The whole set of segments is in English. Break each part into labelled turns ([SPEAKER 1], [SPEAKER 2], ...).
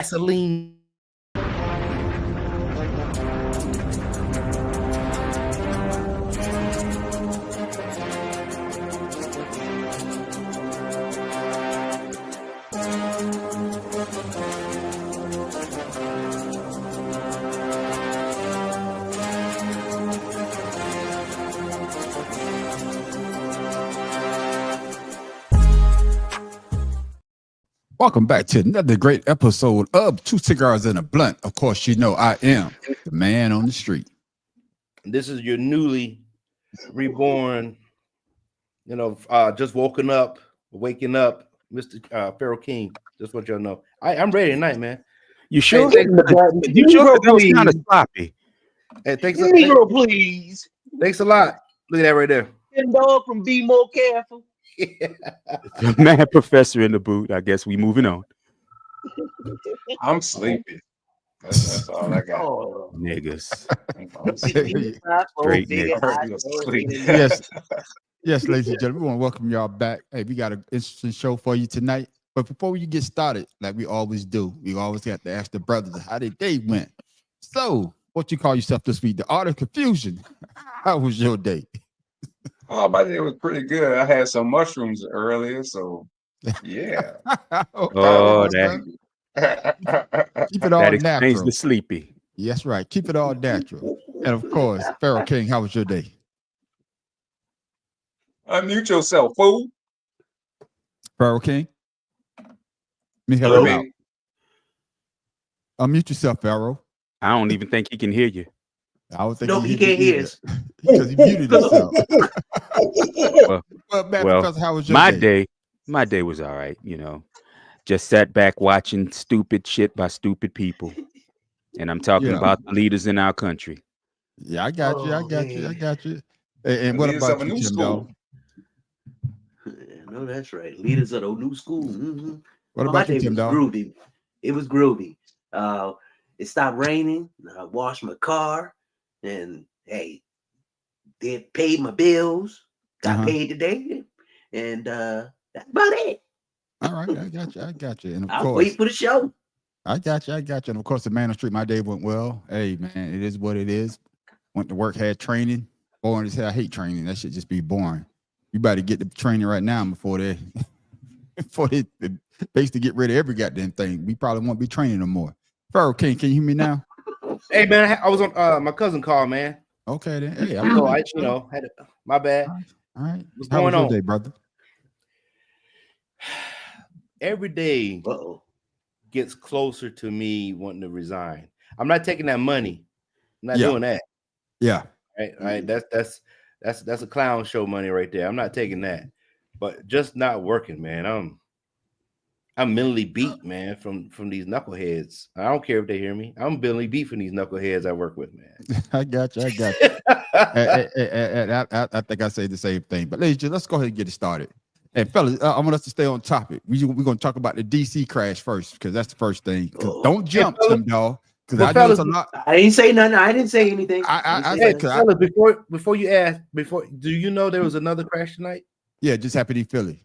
[SPEAKER 1] gasoline.
[SPEAKER 2] Welcome back to another great episode of Two Cigars and a Blunt. Of course, you know I am the man on the street.
[SPEAKER 1] This is your newly reborn, just waking up, Mr. Pharaoh King. Just want y'all to know. I'm ready tonight, man.
[SPEAKER 3] You sure?
[SPEAKER 1] Hey,
[SPEAKER 3] You sure? That was kind of sloppy.
[SPEAKER 1] Hey, thanks
[SPEAKER 4] please.
[SPEAKER 1] Thanks a lot. Look at that right there.
[SPEAKER 4] And dog from Be More Careful.
[SPEAKER 3] The mad professor in the boot. I guess we moving on.
[SPEAKER 5] I'm sleepy. That's all I got.
[SPEAKER 4] Oh,
[SPEAKER 3] Niggas.
[SPEAKER 4] Straight
[SPEAKER 2] Yes, yes, ladies and gentlemen, we want to welcome y'all back. Hey, we got an interesting show for you tonight. But before we get started, like we always do, we always have to ask the brothers how their day went. So, what you call yourself this week? The Art of Confusion. How was your day?
[SPEAKER 5] Oh, my day was pretty good. I had some mushrooms earlier, so yeah.
[SPEAKER 3] Oh, that
[SPEAKER 2] Keep it all
[SPEAKER 3] explains
[SPEAKER 2] natural.
[SPEAKER 3] the sleepy.
[SPEAKER 2] Yes, right. Keep it all natural. And of course, Pharaoh King, how was your day?
[SPEAKER 5] Unmute yourself, fool.
[SPEAKER 2] Pharaoh King? Let me help
[SPEAKER 5] Hello?
[SPEAKER 2] you out. Unmute yourself, Pharaoh.
[SPEAKER 3] I don't even think he can hear you.
[SPEAKER 2] I would think
[SPEAKER 4] No, he can't hear us.
[SPEAKER 2] because he muted himself.
[SPEAKER 3] Well,
[SPEAKER 2] Matt
[SPEAKER 3] well,
[SPEAKER 2] Professor, how was your
[SPEAKER 3] My day was all right. You know, just sat back watching stupid shit by stupid people, and I'm talking about the leaders in our country.
[SPEAKER 2] Yeah, I got you. I got you. And what
[SPEAKER 5] Leaders
[SPEAKER 2] about
[SPEAKER 5] of a
[SPEAKER 2] you,
[SPEAKER 5] new
[SPEAKER 2] Tim
[SPEAKER 5] school.
[SPEAKER 2] Dog?
[SPEAKER 4] No, that's right. Leaders of the new school. Mm-hmm.
[SPEAKER 2] What
[SPEAKER 4] My
[SPEAKER 2] about you,
[SPEAKER 4] day
[SPEAKER 2] Tim
[SPEAKER 4] was
[SPEAKER 2] Dog?
[SPEAKER 4] groovy. It was groovy. It stopped raining. I washed my car, and hey, they paid my bills. Got paid today, and that's about it.
[SPEAKER 2] All right, I got you. And of
[SPEAKER 4] I'll
[SPEAKER 2] course,
[SPEAKER 4] wait for the show.
[SPEAKER 2] I got you. And of course, the man on the street, my day went well. Hey, man, it is what it is. Went to work, had training. Boring as hell. I hate training. That should just be boring. You better get the training right now before they basically get rid of every goddamn thing. We probably won't be training no more. Pharaoh King, can you hear me now?
[SPEAKER 1] Hey, man, I was on my cousin called, man.
[SPEAKER 2] Okay, then. Hey,
[SPEAKER 1] So I, had my bad.
[SPEAKER 2] all right.
[SPEAKER 1] What's
[SPEAKER 2] How
[SPEAKER 1] going
[SPEAKER 2] was your
[SPEAKER 1] on?
[SPEAKER 2] day, brother?
[SPEAKER 1] Every day gets closer to me wanting to resign. I'm not taking that money. I'm not doing that.
[SPEAKER 2] Yeah.
[SPEAKER 1] Right. That's a clown show money right there. I'm not taking that. But just not working, man. I'm mentally beat, man, from these knuckleheads. I don't care if they hear me. I'm mentally beat from these knuckleheads I work with, man.
[SPEAKER 2] I got you. I think I say the same thing. But ladies, let's go ahead and get it started. And fellas, I want us to stay on topic. We're going to talk about the DC crash first, because that's the first thing. Don't jump, Tim Dog, because I know it's a lot.
[SPEAKER 4] I didn't say nothing. I didn't say anything.
[SPEAKER 1] Fellas, before you ask, do you know there was another crash tonight?
[SPEAKER 2] Yeah, just happened in Philly.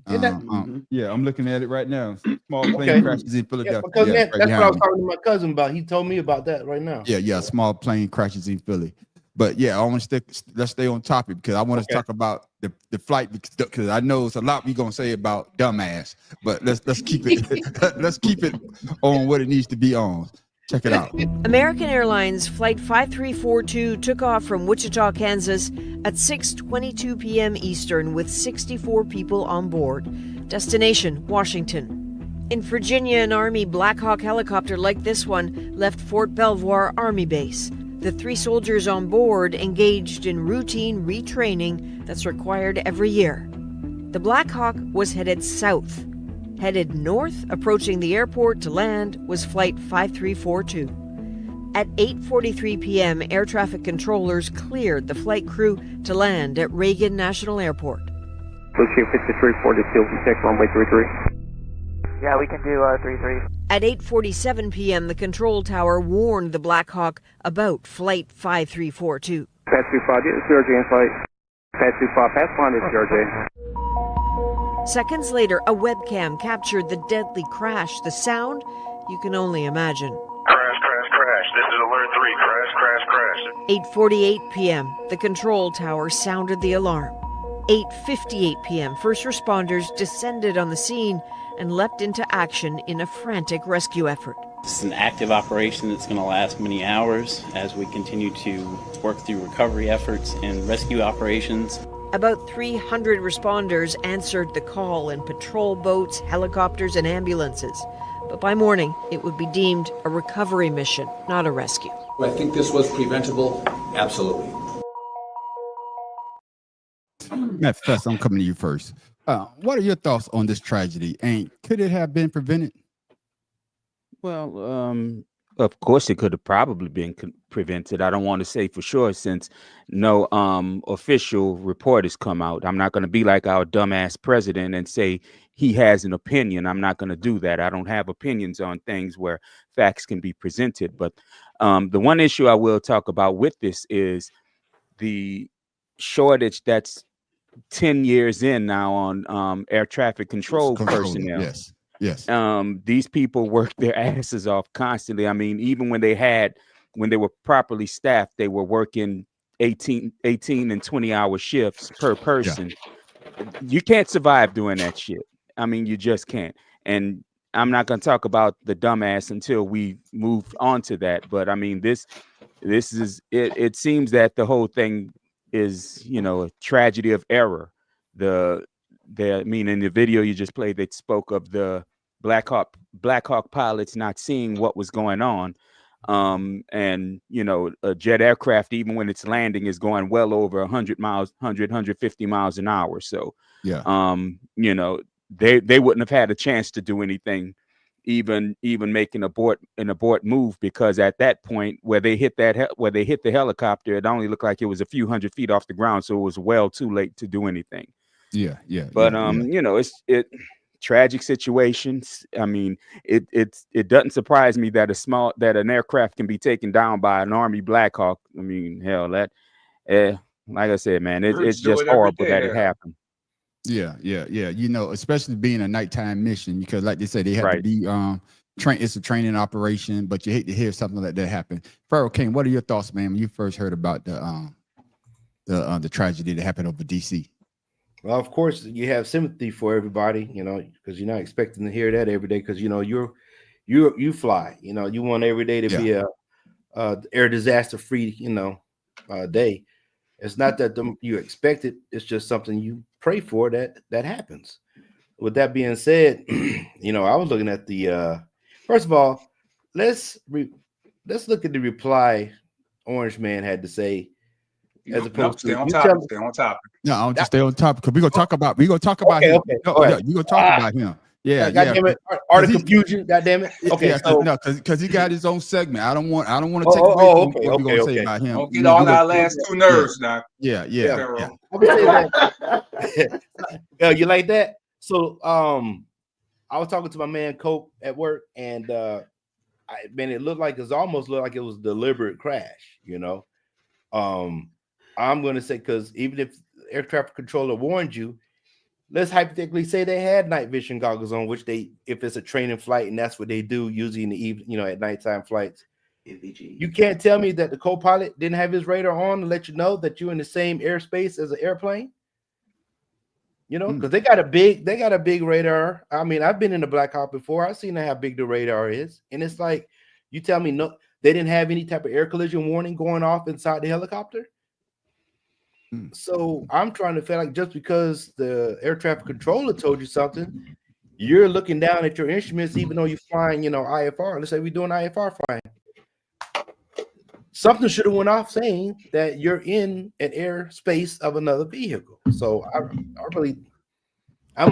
[SPEAKER 2] Yeah, I'm looking at it right now. Small plane crashes in Philadelphia.
[SPEAKER 1] Yeah, that's what I was talking to my cousin about. He told me about that right now.
[SPEAKER 2] Yeah, small plane crashes in Philly. But yeah, I want to let's stay on topic, because I want to talk about the flight, because I know it's a lot we're gonna say about dumbass. But let's keep it let's keep it on what it needs to be on. Check it out.
[SPEAKER 6] American Airlines Flight 5342 took off from Wichita, Kansas at 6:22 p.m. Eastern with 64 people on board. Destination, Washington. In Virginia, an Army Black Hawk helicopter like this one left Fort Belvoir Army Base. The 3 soldiers on board engaged in routine retraining that's required every year. The Black Hawk was headed south. Headed north, approaching the airport to land, was Flight 5342. At 8:43 p.m., air traffic controllers cleared the flight crew to land at Reagan National Airport.
[SPEAKER 7] Pushing 5342, check runway 33.
[SPEAKER 8] Yeah, we can do 33.
[SPEAKER 6] At 8:47 p.m., the control tower warned the Black Hawk about Flight 5342.
[SPEAKER 7] Pass 35, get the CRJ in flight. Pass 35, pass behind this CRJ.
[SPEAKER 6] Seconds later, a webcam captured the deadly crash. The sound, you can only imagine.
[SPEAKER 9] Crash, crash, crash. This is Alert 3. Crash, crash, crash.
[SPEAKER 6] 8:48 p.m., the control tower sounded the alarm. 8:58 p.m., first responders descended on the scene and leapt into action in a frantic rescue effort.
[SPEAKER 10] This is an active operation that's going to last many hours as we continue to work through recovery efforts and rescue operations.
[SPEAKER 6] About 300 responders answered the call in patrol boats, helicopters, and ambulances. But by morning, it would be deemed a recovery mission, not a rescue.
[SPEAKER 11] I think this was preventable, absolutely.
[SPEAKER 2] Matt Fest, I'm coming to you first. What are your thoughts on this tragedy, and could it have been prevented?
[SPEAKER 3] Well, of course, it could have probably been prevented. I don't want to say for sure since no official report has come out. I'm not going to be like our dumbass president and say he has an opinion. I'm not going to do that. I don't have opinions on things where facts can be presented. But the one issue I will talk about with this is the shortage that's 10 years in now on air traffic control personnel.
[SPEAKER 2] Yes. Yes.
[SPEAKER 3] These people work their asses off constantly. I mean, even when they were properly staffed, they were working 18 and 20-hour shifts per person. Yeah. You can't survive doing that shit. I mean, you just can't. And I'm not going to talk about the dumbass until we move on to that. But I mean, this is it. It seems that the whole thing is, a tragedy of error. I mean, in the video you just played, they spoke of the Black Hawk pilots not seeing what was going on. And, a jet aircraft, even when it's landing, is going well over 150 miles an hour. So,
[SPEAKER 2] yeah,
[SPEAKER 3] they wouldn't have had a chance to do anything, even make an abort move, because at that point where they hit the helicopter, it only looked like it was a few hundred feet off the ground. So it was well too late to do anything.
[SPEAKER 2] Yeah.
[SPEAKER 3] But it's tragic situations. I mean, it doesn't surprise me that an aircraft can be taken down by an Army Black Hawk. I mean, hell, like I said, man, it's just horrible that it happened.
[SPEAKER 2] Yeah. Especially being a nighttime mission, because like they said, they have to be trained. It's a training operation, but you hate to hear something like that happen. Pharaoh King, what are your thoughts, man, when you first heard about the tragedy that happened over DC?
[SPEAKER 1] Well, of course, you have sympathy for everybody, because you're not expecting to hear that every day. Because you fly, you want every day to be a air disaster free, day. It's not that you expect it; it's just something you pray for that happens. With that being said, I was looking at the first of all, let's look at the reply Orange Man had to say. As opposed
[SPEAKER 5] stay
[SPEAKER 1] to
[SPEAKER 5] on topic. Stay on topic.
[SPEAKER 2] No, I'll just stay on topic because we're gonna talk about him.
[SPEAKER 1] Okay.
[SPEAKER 2] No, yeah, we're gonna talk about him. Yeah,
[SPEAKER 1] God damn it. Art of confusion. God damn it. Okay,
[SPEAKER 2] yeah,
[SPEAKER 1] so
[SPEAKER 2] because he got his own segment. I don't want to take away from what we're gonna say about him.
[SPEAKER 5] Don't get on our last two nerves now.
[SPEAKER 2] Yeah.
[SPEAKER 1] You like that? So I was talking to my man Cope at work, and it almost looked like it was a deliberate crash, I'm going to say, because even if air traffic controller warned you, let's hypothetically say they had night vision goggles on, which if it's a training flight, and that's what they do usually in the evening, at nighttime flights. You can't tell me that the co-pilot didn't have his radar on to let you know that you're in the same airspace as an airplane. Because they got a big radar. I mean, I've been in the Black Hawk before. I've seen how big the radar is, and it's like, you tell me no, they didn't have any type of air collision warning going off inside the helicopter. So I'm trying to feel like just because the air traffic controller told you something, you're looking down at your instruments, even though you're flying, IFR. Let's say we're doing IFR flying. Something should have went off saying that you're in an airspace of another vehicle. So I'm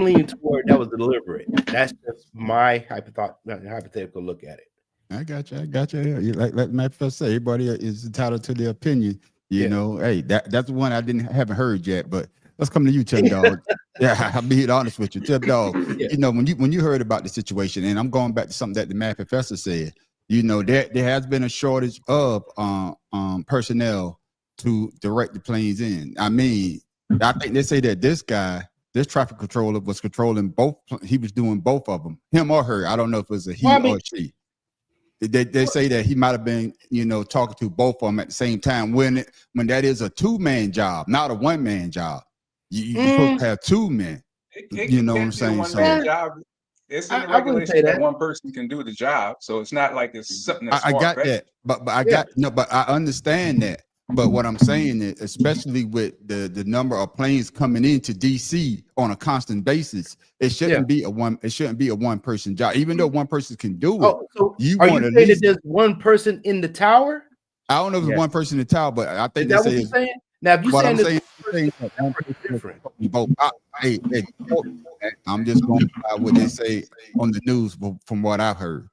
[SPEAKER 1] leaning toward that was deliberate. That's just my hypothetical look at it.
[SPEAKER 2] I got you. Yeah. Like Matt first say, everybody is entitled to their opinion. Hey, that's one I haven't heard yet, but let's come to you, Tim Dog. Yeah, I'll be honest with you, Tim Dog. Yeah. When you heard about the situation, and I'm going back to something that the math professor said, there has been a shortage of personnel to direct the planes in. I mean, I think they say that this traffic controller was controlling both. He was doing both of them, him or her. I don't know if it was a he or she. they say that he might have been, talking to both of them at the same time when that is a 2-man job, not a 1-man job. You're supposed to have 2 men. You know what I'm saying?
[SPEAKER 5] One-man job. It's in the regulation that one person can do the job, so it's not like it's something that's
[SPEAKER 2] I got that, but I understand that. But what I'm saying is, especially with the number of planes coming into DC on a constant basis, it shouldn't be a one-person job. Even though one person can do it,
[SPEAKER 1] so are you saying that there's one person in the tower?
[SPEAKER 2] I don't know if it's one person in the tower, but I think
[SPEAKER 1] that's what you're saying. Now, if you're saying
[SPEAKER 2] different, hey, I'm just going by what they say on the news from what I've heard.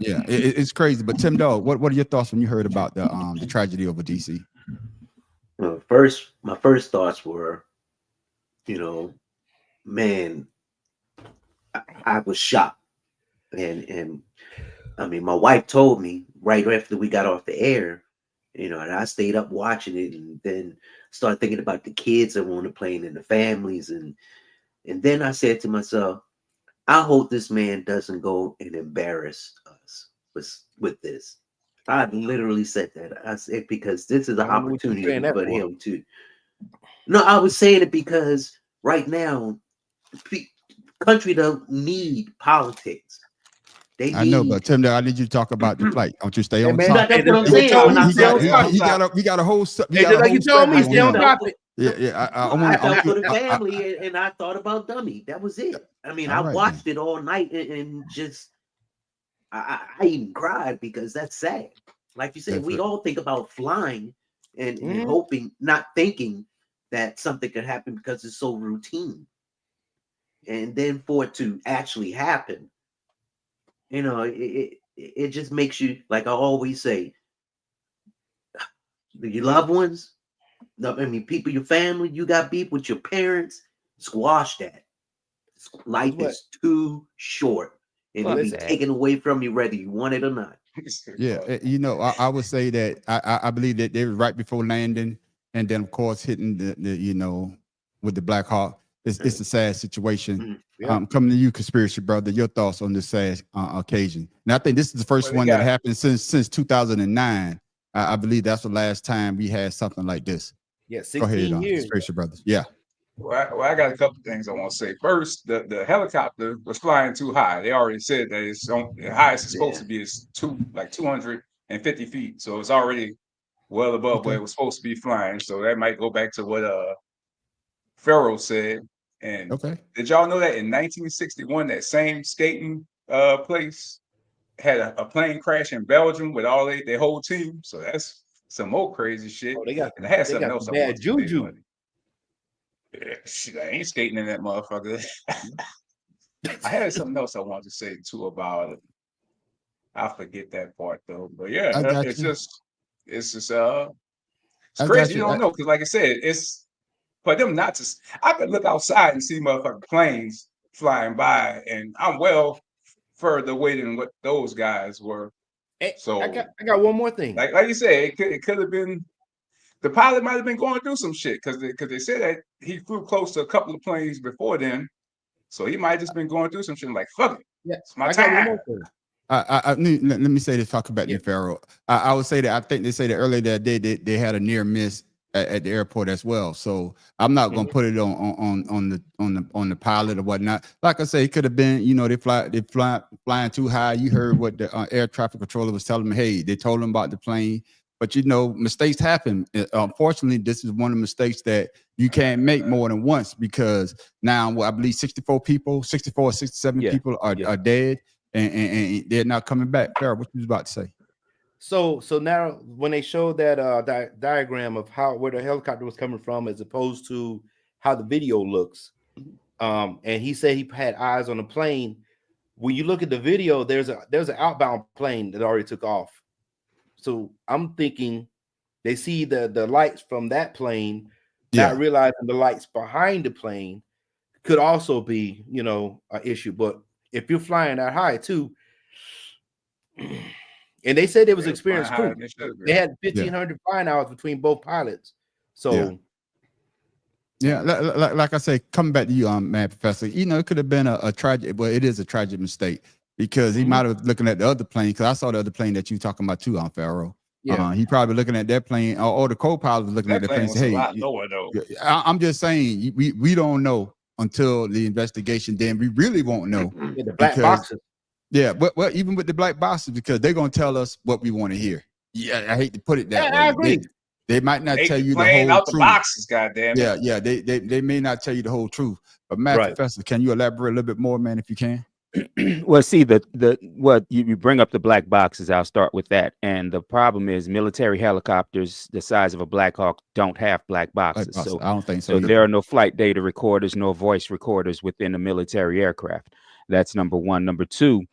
[SPEAKER 2] It's crazy. But Tim Dog, what are your thoughts when you heard about the tragedy over DC?
[SPEAKER 4] My first thoughts were, man, I was shocked, and I mean, my wife told me right after we got off the air, and I stayed up watching it, and then started thinking about the kids that were on the plane and the families, and then I said to myself, I hope this man doesn't go and embarrass us with this. I literally said that. I said, because this is an opportunity for him to. No, I was saying it because right now, country don't need politics.
[SPEAKER 2] I know, but Tim, I need you to talk about the flight. Don't you stay on
[SPEAKER 4] topic? That's what I'm saying.
[SPEAKER 2] We got a whole.
[SPEAKER 1] Like you told me, stay on topic.
[SPEAKER 4] I felt for the family, and I thought about Dummy. That was it. I mean, I watched it all night, and just I even cried because that's sad. Like you said, we all think about flying and hoping, not thinking that something could happen because it's so routine, and then for it to actually happen. It just makes you, like I always say, your loved ones, people, your family, you got beef with your parents, squash that. Life is too short, and it'll be taken away from you whether you want it or not.
[SPEAKER 2] Yeah, I would say that I believe that they were right before landing, and then of course hitting the with the Black Hawk. It's a sad situation. Coming to you, conspiracy brother, your thoughts on this sad occasion? And I think this is the first one that happened since 2009. I believe that's the last time we had something like this.
[SPEAKER 1] Yeah, 16
[SPEAKER 2] Go ahead,
[SPEAKER 1] years.
[SPEAKER 2] conspiracy brothers. Yeah.
[SPEAKER 5] Well, I got a couple things I want to say. First, the helicopter was flying too high. They already said that the highest it's supposed to be is 250 feet. So it's already well above where it was supposed to be flying. So that might go back to what Pharaoh said. And did y'all know that in 1961, that same skating place had a plane crash in Belgium with all their whole team? So that's some more crazy shit.
[SPEAKER 1] They got
[SPEAKER 5] something else.
[SPEAKER 1] Bad juju.
[SPEAKER 5] Yeah, shit, I ain't skating in that motherfucker. I had something else I wanted to say too about it. I forget that part though. But yeah, it's just crazy. You don't know, because like I said, it's for them not to. I could look outside and see motherfucking planes flying by, and I'm well further away than what those guys were. So
[SPEAKER 1] I got one more thing.
[SPEAKER 5] Like you said, it could have been. The pilot might have been going through some shit because they said that he flew close to a couple of planes before then, so he might have just been going through some shit like fuck it.
[SPEAKER 1] Yeah,
[SPEAKER 5] it's my time.
[SPEAKER 2] Let me say this. Talk about the Pharaoh. I would say that I think they say that earlier that day they had a near miss at the airport as well. So I'm not gonna put it on the pilot or whatnot. Like I say, it could have been they flying too high. You heard what the air traffic controller was telling them. Hey, they told them about the plane. But mistakes happen. Unfortunately, this is one of the mistakes that you can't make more than once, because now I believe 64 or 67 people are dead and they're not coming back. Farrah, what you was about to say?
[SPEAKER 1] So now when they showed that diagram of where the helicopter was coming from as opposed to how the video looks, and he said he had eyes on the plane. When you look at the video, there's an outbound plane that already took off. So I'm thinking they see the lights from that plane, not realizing the lights behind the plane could also be, an issue. But if you're flying that high too, and they said it was experienced crew. They had 1,500 flying hours between both pilots. So
[SPEAKER 2] like I say, coming back to you, man, Professor, it could have been a tragic, well, it is a tragic mistake. because he might have looking at the other plane. Because I saw the other plane that you talking about too, on Pharaoh.
[SPEAKER 1] Yeah.
[SPEAKER 2] He probably looking at that plane, or the co-pilot was looking
[SPEAKER 5] That
[SPEAKER 2] at the
[SPEAKER 5] plane
[SPEAKER 2] plane.
[SPEAKER 5] was
[SPEAKER 2] Say,
[SPEAKER 5] a
[SPEAKER 2] hey,
[SPEAKER 5] lot lower though.
[SPEAKER 2] I'm just saying we don't know until the investigation. Then we really won't know.
[SPEAKER 1] Yeah, the black boxes.
[SPEAKER 2] Yeah, but even with the black boxes, because they're gonna tell us what we want to hear. Yeah, I hate to put it that way.
[SPEAKER 1] I agree.
[SPEAKER 2] They might not
[SPEAKER 5] Take
[SPEAKER 2] tell
[SPEAKER 5] the
[SPEAKER 2] you the
[SPEAKER 5] plane
[SPEAKER 2] whole
[SPEAKER 5] out the
[SPEAKER 2] truth.
[SPEAKER 5] boxes, goddamn it.
[SPEAKER 2] Yeah, they may not tell you the whole truth. But Matt,
[SPEAKER 1] Right.
[SPEAKER 2] Professor, can you elaborate a little bit more, man, if you can?
[SPEAKER 3] Well, see, what you bring up the black boxes. I'll start with that. And the problem is, military helicopters the size of a Black Hawk don't have black boxes. So
[SPEAKER 2] I don't think so.
[SPEAKER 3] So
[SPEAKER 2] either.
[SPEAKER 3] there are no flight data recorders, nor voice recorders within a military aircraft. That's number one. Number two,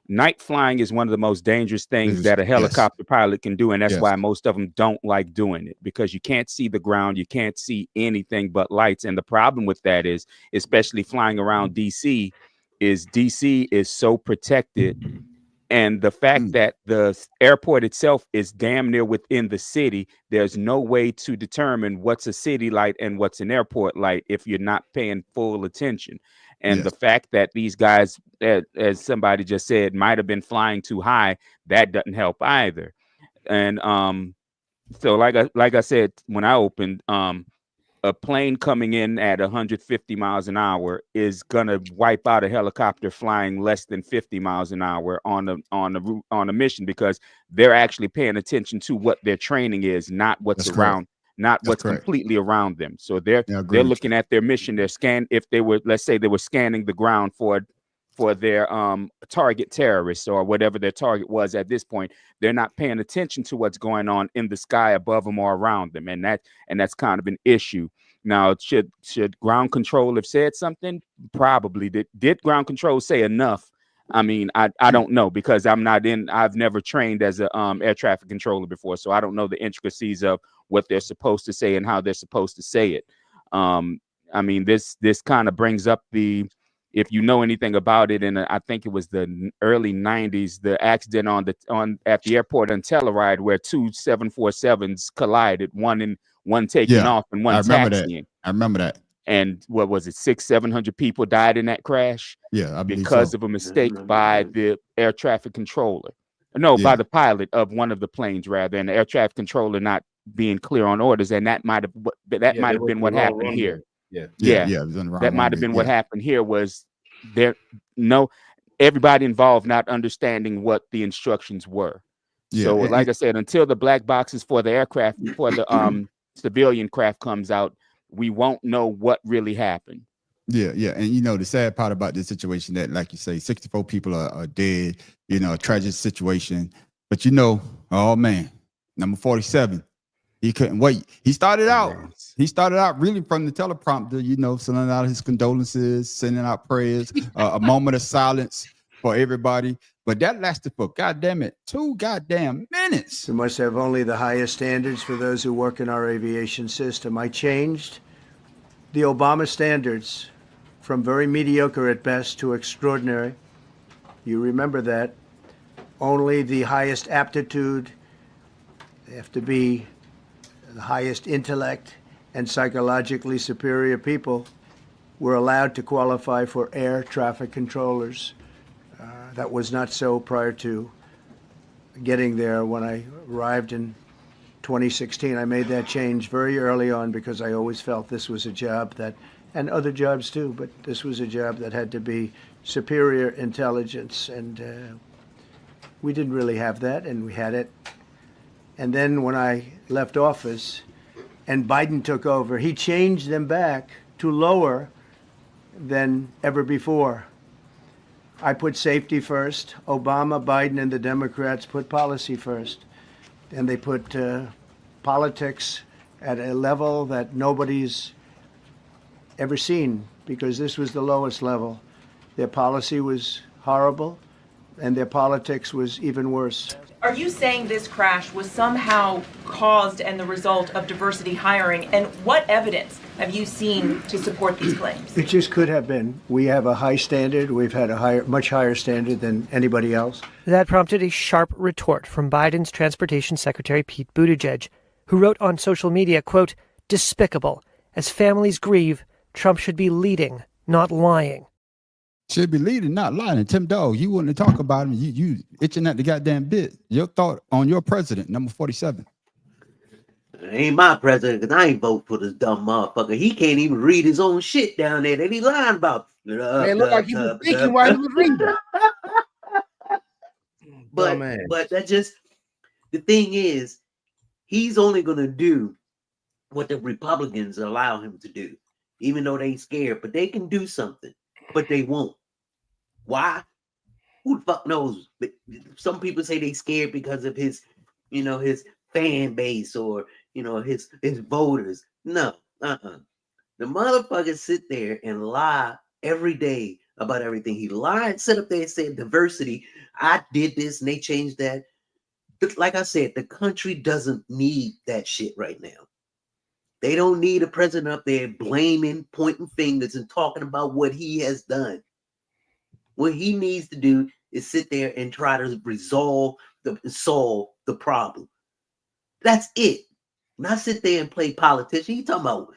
[SPEAKER 3] night flying is one of the most dangerous things that a helicopter pilot can do, and that's why most of them don't like doing it, because you can't see the ground, you can't see anything but lights. And the problem with that is, especially flying around DC is so protected, and the fact that the airport itself is damn near within the city, there's no way to determine what's a city light and what's an airport light if you're not paying full attention. And the fact that these guys, as somebody just said, might have been flying too high, that doesn't help either. And so like I said, when I opened, a plane coming in at 150 miles an hour is gonna wipe out a helicopter flying less than 50 miles an hour on a mission, because they're actually paying attention to what their training is, not what's around, not what's completely around them. So they're looking at their mission. If they were, let's say they were scanning the ground for their target terrorists or whatever their target was at this point, they're not paying attention to what's going on in the sky above them or around them, and that's kind of an issue. Now, should ground control have said something? Probably. Did ground control say enough? I mean, I don't know, because I've never trained as a air traffic controller before, so I don't know the intricacies of what they're supposed to say and how they're supposed to say it. I mean, this kind of brings up if you know anything about it, and I think it was the early 90s, the accident at the airport on Telluride where two 747s collided, one taking off and one taxiing.
[SPEAKER 2] I remember that.
[SPEAKER 3] And what was it? 600-700 people died in that crash.
[SPEAKER 2] Yeah, I believe
[SPEAKER 3] because
[SPEAKER 2] so.
[SPEAKER 3] of a mistake by the air traffic controller. No, by the pilot of one of the planes, rather, and the air traffic controller not being clear on orders, and that might have been what happened here. That might have been what happened here. Was there everybody involved not understanding what the instructions were. So like I said, until the black boxes for the aircraft, for the civilian craft comes out, we won't know what really happened.
[SPEAKER 2] Yeah. And the sad part about this situation, that, like you say, 64 people are dead, a tragic situation. But oh man, number 47, he couldn't wait. He started out really from the teleprompter, sending out his condolences, sending out prayers, a moment of silence for everybody. But that lasted for, goddamn it, 2 goddamn minutes.
[SPEAKER 12] We must have only the highest standards for those who work in our aviation system. I changed the Obama standards from very mediocre at best to extraordinary. You remember that. Only the highest aptitude, they have to be the highest intellect and psychologically superior people were allowed to qualify for air traffic controllers. That was not so prior to getting there. When I arrived in 2016, I made that change very early on, because I always felt this was a job that, and other jobs too, but this was a job that had to be superior intelligence, and we didn't really have that, and we had it. And then when I left office and Biden took over, he changed them back to lower than ever before. I put safety first. Obama, Biden, and the Democrats put policy first. And they put politics at a level that nobody's ever seen, because this was the lowest level. Their policy was horrible, and their politics was even worse.
[SPEAKER 13] Are you saying this crash was somehow caused and the result of diversity hiring? And what evidence have you seen to support these claims?
[SPEAKER 12] It just could have been. We have a high standard. We've had a much higher standard than anybody else.
[SPEAKER 14] That prompted a sharp retort from Biden's Transportation Secretary Pete Buttigieg, who wrote on social media, quote, "Despicable. As families grieve, Trump should be leading, not lying."
[SPEAKER 2] Should be leading, not lying. Tim Dog, you wouldn't talk about him. You itching at the goddamn bit. Your thought on your president, number 47.
[SPEAKER 4] Ain't my president, because I ain't vote for this dumb motherfucker. He can't even read his own shit down there that he lying about.
[SPEAKER 1] Man, look like he was thinking while he was reading.
[SPEAKER 4] But that just, the thing is, he's only gonna do what the Republicans allow him to do, even though they scared. But they can do something, but they won't. Why? Who the fuck knows? But some people say they scared because of his, his fan base or his voters. No, The motherfuckers sit there and lie every day about everything. He lied, sit up there and said diversity. I did this and they changed that. But like I said, the country doesn't need that shit right now. They don't need a president up there blaming, pointing fingers, and talking about what he has done. What he needs to do is sit there and try to solve the problem. That's it. Not sit there and play politician. You talking about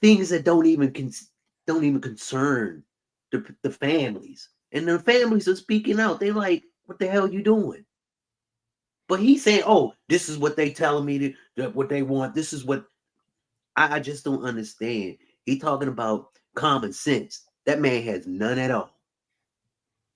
[SPEAKER 4] things that don't even concern the families, and the families are speaking out. They're like, "What the hell are you doing?" But he's saying, "Oh, this is what they telling me what they want. This is what I just don't understand." He talking about common sense. That man has none at all.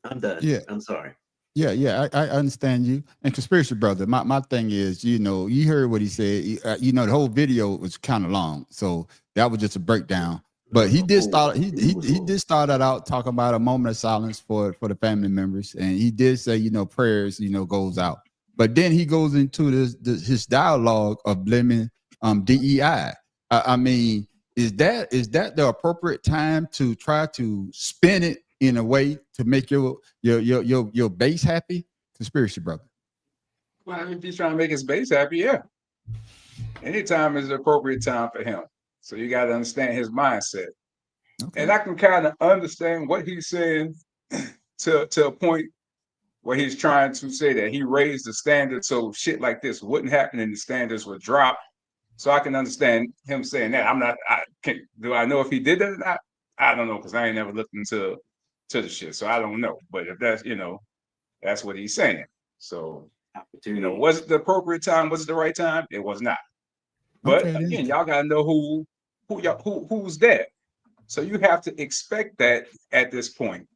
[SPEAKER 4] I'm done.
[SPEAKER 2] Yeah.
[SPEAKER 4] I'm sorry.
[SPEAKER 2] Yeah, I understand you. And Conspiracy Brother, my thing is, you heard what he said. The whole video was kind of long, so that was just a breakdown. But he did start. He did start that out talking about a moment of silence for the family members, and he did say, prayers, goes out. But then he goes into his dialogue of blaming DEI. I mean, is that the appropriate time to try to spin it in a way to make your base happy? Conspiracy Brother.
[SPEAKER 5] Well, if he's trying to make his base happy, yeah. Anytime is the appropriate time for him. So you got to understand his mindset. Okay. And I can kind of understand what he's saying to a point where he's trying to say that he raised the standard so shit like this wouldn't happen and the standards would drop. So I can understand him saying that. Do I know if he did that or not? I don't know, because I ain't never looked into the shit, so I don't know. But if that's that's what he's saying. So was it the appropriate time? Was it the right time? It was not. But again, y'all gotta know who's there. So you have to expect that at this point.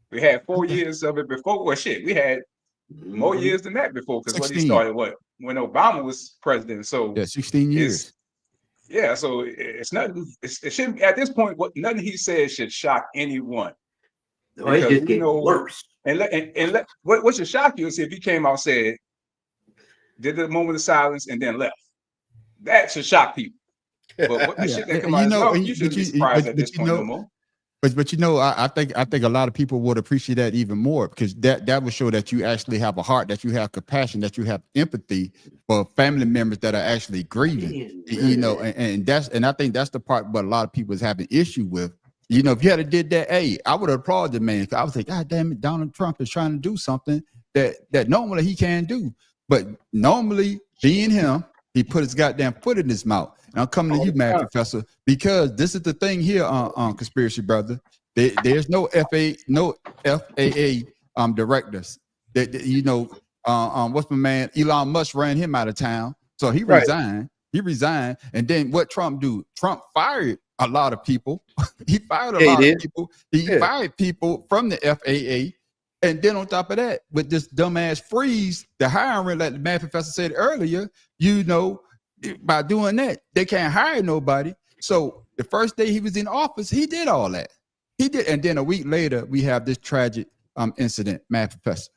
[SPEAKER 5] We had 4 years of it before. Well, shit, we had more years than that before, because what he started when Obama was president. So
[SPEAKER 2] 16 years.
[SPEAKER 5] Yeah, so it's nothing. It shouldn't, at this point. Nothing he says should shock anyone.
[SPEAKER 4] No, it just gets worse.
[SPEAKER 5] And what should shock you is if he came out and said, did the moment of silence and then left. That should shock people. But what the shit that come out, you shouldn't be surprised at this point no more.
[SPEAKER 2] But I think a lot of people would appreciate that even more, because that would show that you actually have a heart, that you have compassion, that you have empathy for family members that are actually grieving. And I think that's the part what a lot of people is having issue with. If you had did that, I would have applauded the man. I was like, God damn it, Donald Trump is trying to do something that normally he can't do. But normally, being him, he put his goddamn foot in his mouth. And I'm coming to you, Mad Professor, because this is the thing here on Conspiracy Brother. There's no FAA directors. What's my man? Elon Musk ran him out of town, so he resigned. He resigned, and then what Trump do? Trump fired a lot of people. He fired a lot of people. He fired people from the FAA. And then on top of that, with this dumbass freeze, the hiring, like the Mad Professor said earlier, by doing that, they can't hire nobody. So the first day he was in office, he did all that. He did. And then a week later, we have this tragic incident, Mad Professor.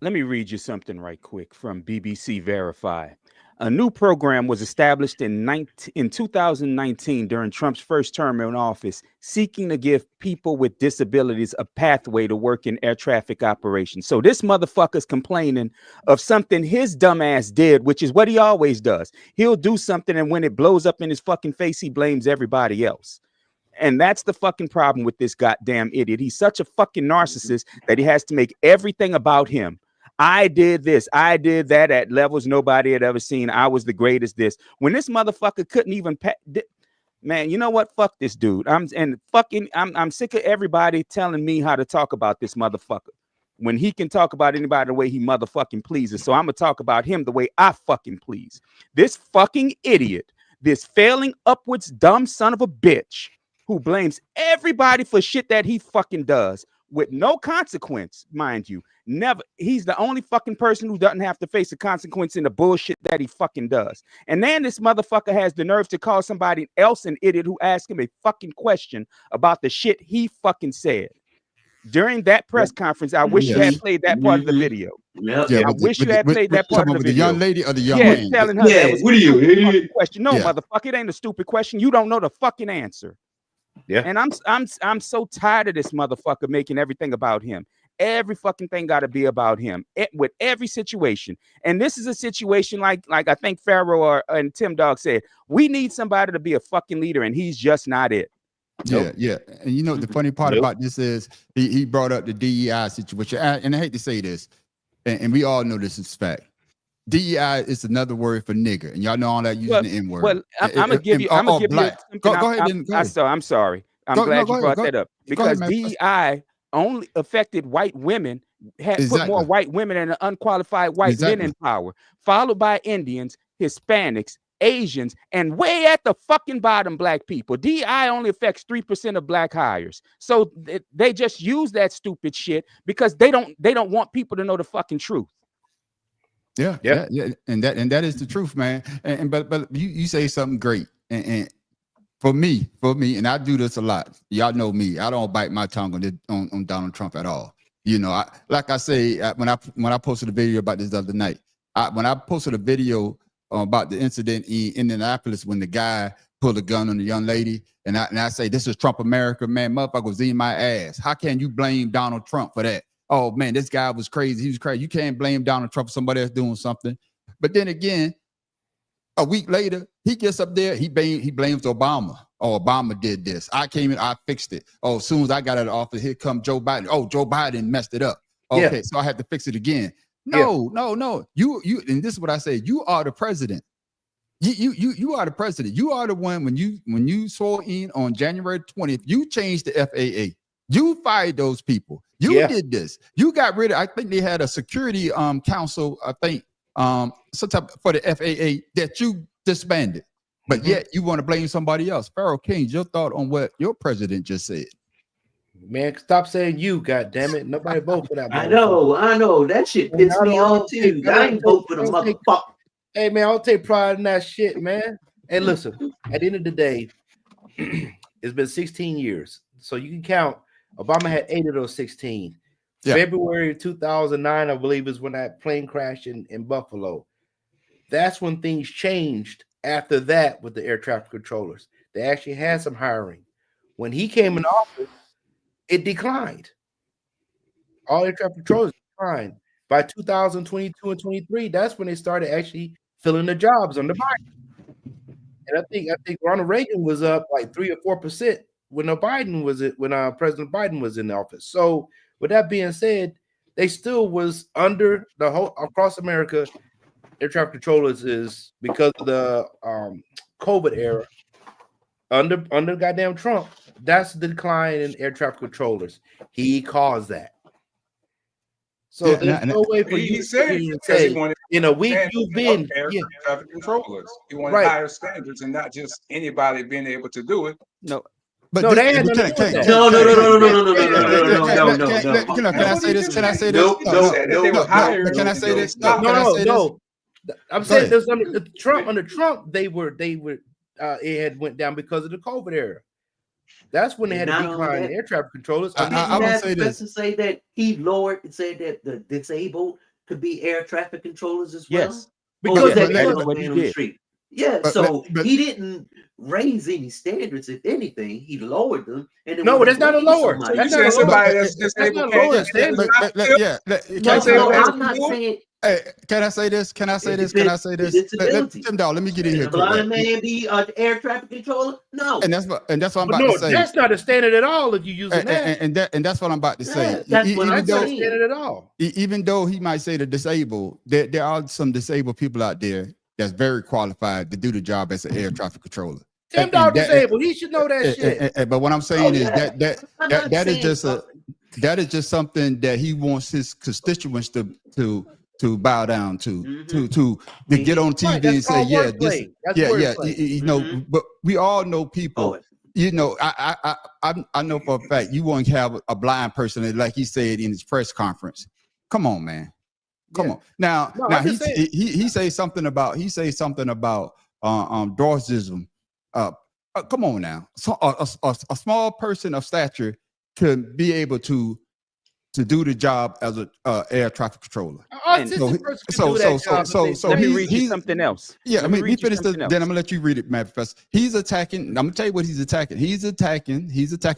[SPEAKER 3] Let me read you something right quick from BBC Verify. A new program was established in 2019 during Trump's first term in office, seeking to give people with disabilities a pathway to work in air traffic operations. So this motherfucker's complaining of something his dumbass did, which is what he always does. He'll do something, and when it blows up in his fucking face, he blames everybody else. And that's the fucking problem with this goddamn idiot. He's such a fucking narcissist that he has to make everything about him. I did this, I did that at levels nobody had ever seen. I was the greatest this. When this motherfucker couldn't even Man, you know what? Fuck this dude. I'm sick of everybody telling me how to talk about this motherfucker when he can talk about anybody the way he motherfucking pleases. So I'm gonna talk about him the way I fucking please. This fucking idiot, this failing upwards dumb son of a bitch who blames everybody for shit that he fucking does with no consequence, mind you. Never. He's the only fucking person who doesn't have to face a consequence in the bullshit that he fucking does. And then this motherfucker has the nerve to call somebody else an idiot who asked him a fucking question about the shit he fucking said. During that press conference, I wish you had played that part of the video.
[SPEAKER 4] Yeah,
[SPEAKER 3] I wish you had played that part of the
[SPEAKER 2] with
[SPEAKER 3] video.
[SPEAKER 2] the young lady or the young man?
[SPEAKER 3] Telling her that was
[SPEAKER 4] what are you?
[SPEAKER 3] question. No, motherfucker, it ain't a stupid question. You don't know the fucking answer.
[SPEAKER 1] Yeah.
[SPEAKER 3] And I'm so tired of this motherfucker making everything about him. Every fucking thing got to be about him with every situation. And this is a situation like I think Pharaoh and Tim Dog said, we need somebody to be a fucking leader, and he's just not it.
[SPEAKER 2] Yeah, yeah. And you know the funny part about this is he brought up the DEI situation. And I hate to say this, and we all know this is fact. DEI is another word for nigger, and y'all know all that using the N-word.
[SPEAKER 3] Well, I'm gonna give you. I'm gonna give you.
[SPEAKER 2] Go ahead.
[SPEAKER 3] I'm sorry. I'm glad you brought that up because DEI only affected white women. Put more white women and unqualified white men in power, followed by Indians, Hispanics, Asians, and way at the fucking bottom, black people. DEI only affects 3% of black hires. So they just use that stupid shit because they don't want people to know the fucking truth.
[SPEAKER 2] Yeah. And that is the truth, man. But you say something great. And for me, and I do this a lot. Y'all know me. I don't bite my tongue on Donald Trump at all. You know, like I say, when I posted a video about this the other night, when I posted a video about the incident in Indianapolis when the guy pulled a gun on the young lady, and I say, this is Trump America, man, motherfucker was in my ass. How can you blame Donald Trump for that? Oh man, this guy was crazy. He was crazy. You can't blame Donald Trump for somebody else doing something. But then again, a week later, he gets up there, he blames Obama. Oh, Obama did this. I came in, I fixed it. Oh, as soon as I got out of office, here come Joe Biden. Oh, Joe Biden messed it up. Okay, so I had to fix it again. No. You, and this is what I say. You are the president. You are the president. You are the one when you swore in on January 20th, you changed the FAA. You fired those people. You did this. You got rid of, I think they had a security council, I think, sometime for the FAA that you disbanded. But yet you want to blame somebody else. Pharaoh King, your thought on what your president just said.
[SPEAKER 1] Man, stop saying you, goddammit. Nobody vote for that.
[SPEAKER 4] I know. That shit pissed me off too. I ain't vote for the motherfucker.
[SPEAKER 1] Hey man, I'll take pride in that shit, man. Hey, listen, at the end of the day, it's been 16 years. So you can count. Obama had 8 of those 16. Yeah. February 2009, I believe, is when that plane crashed in Buffalo. That's when things changed after that with the air traffic controllers. They actually had some hiring. When he came in office, it declined. All air traffic controllers declined. By 2022 and 23, that's when they started actually filling the jobs on the Biden. And I think Ronald Reagan was up like 3 or 4% when President Biden was in office. So with that being said, they still was under the whole across America. Air traffic controllers is because of the COVID era under goddamn Trump. That's the decline in air traffic controllers. He caused that. So there's no way for you to say in a week you've been
[SPEAKER 5] air traffic controllers. He wanted higher standards and not just anybody being able to do it.
[SPEAKER 3] No.
[SPEAKER 2] But
[SPEAKER 1] no, they had
[SPEAKER 4] no.
[SPEAKER 2] Can I say this? Can I say this?
[SPEAKER 4] No.
[SPEAKER 2] Can I say this?
[SPEAKER 1] No. I'm saying this under Trump, they were it had went down because of the COVID era. That's when they had a decline in air traffic controllers.
[SPEAKER 4] I would say this. To say that he lowered and said that the disabled could be air traffic controllers as well.
[SPEAKER 3] Yes,
[SPEAKER 1] because
[SPEAKER 4] that's what he did. Yeah, so he didn't raise any standards. If anything, he lowered them. And
[SPEAKER 1] no, that's not a lower.
[SPEAKER 5] That's not somebody that's disabled.
[SPEAKER 4] I'm not saying.
[SPEAKER 2] Hey, can I say this? Tim Dog, let me get in here.
[SPEAKER 4] A blind man be an air traffic controller? No.
[SPEAKER 2] And that's what I'm about to say.
[SPEAKER 1] That's not a standard at all if you're using that.
[SPEAKER 2] And that's what I'm about to say.
[SPEAKER 4] That's what I'm saying.
[SPEAKER 1] Standard at all.
[SPEAKER 2] Even though he might say the disabled, there are some disabled people out there that's very qualified to do the job as an air traffic controller.
[SPEAKER 1] Tim Dog disabled. He should know that shit.
[SPEAKER 2] But what I'm saying is that is just something that he wants his constituents to bow down to get on TV and say, yeah, this, you know. But we all know people. You know, I know for a fact you won't have a blind person, like he said in his press conference. Come on, man. Come on. Now he says something about Dorsism. Come on now. So a small person of stature could be able to do the job as a air traffic controller. So
[SPEAKER 3] let me read you something else.
[SPEAKER 2] Yeah, let me finish this. Then I'm gonna let you read it, man, Professor. He's attacking. I'm gonna tell you what he's attacking. He's attacking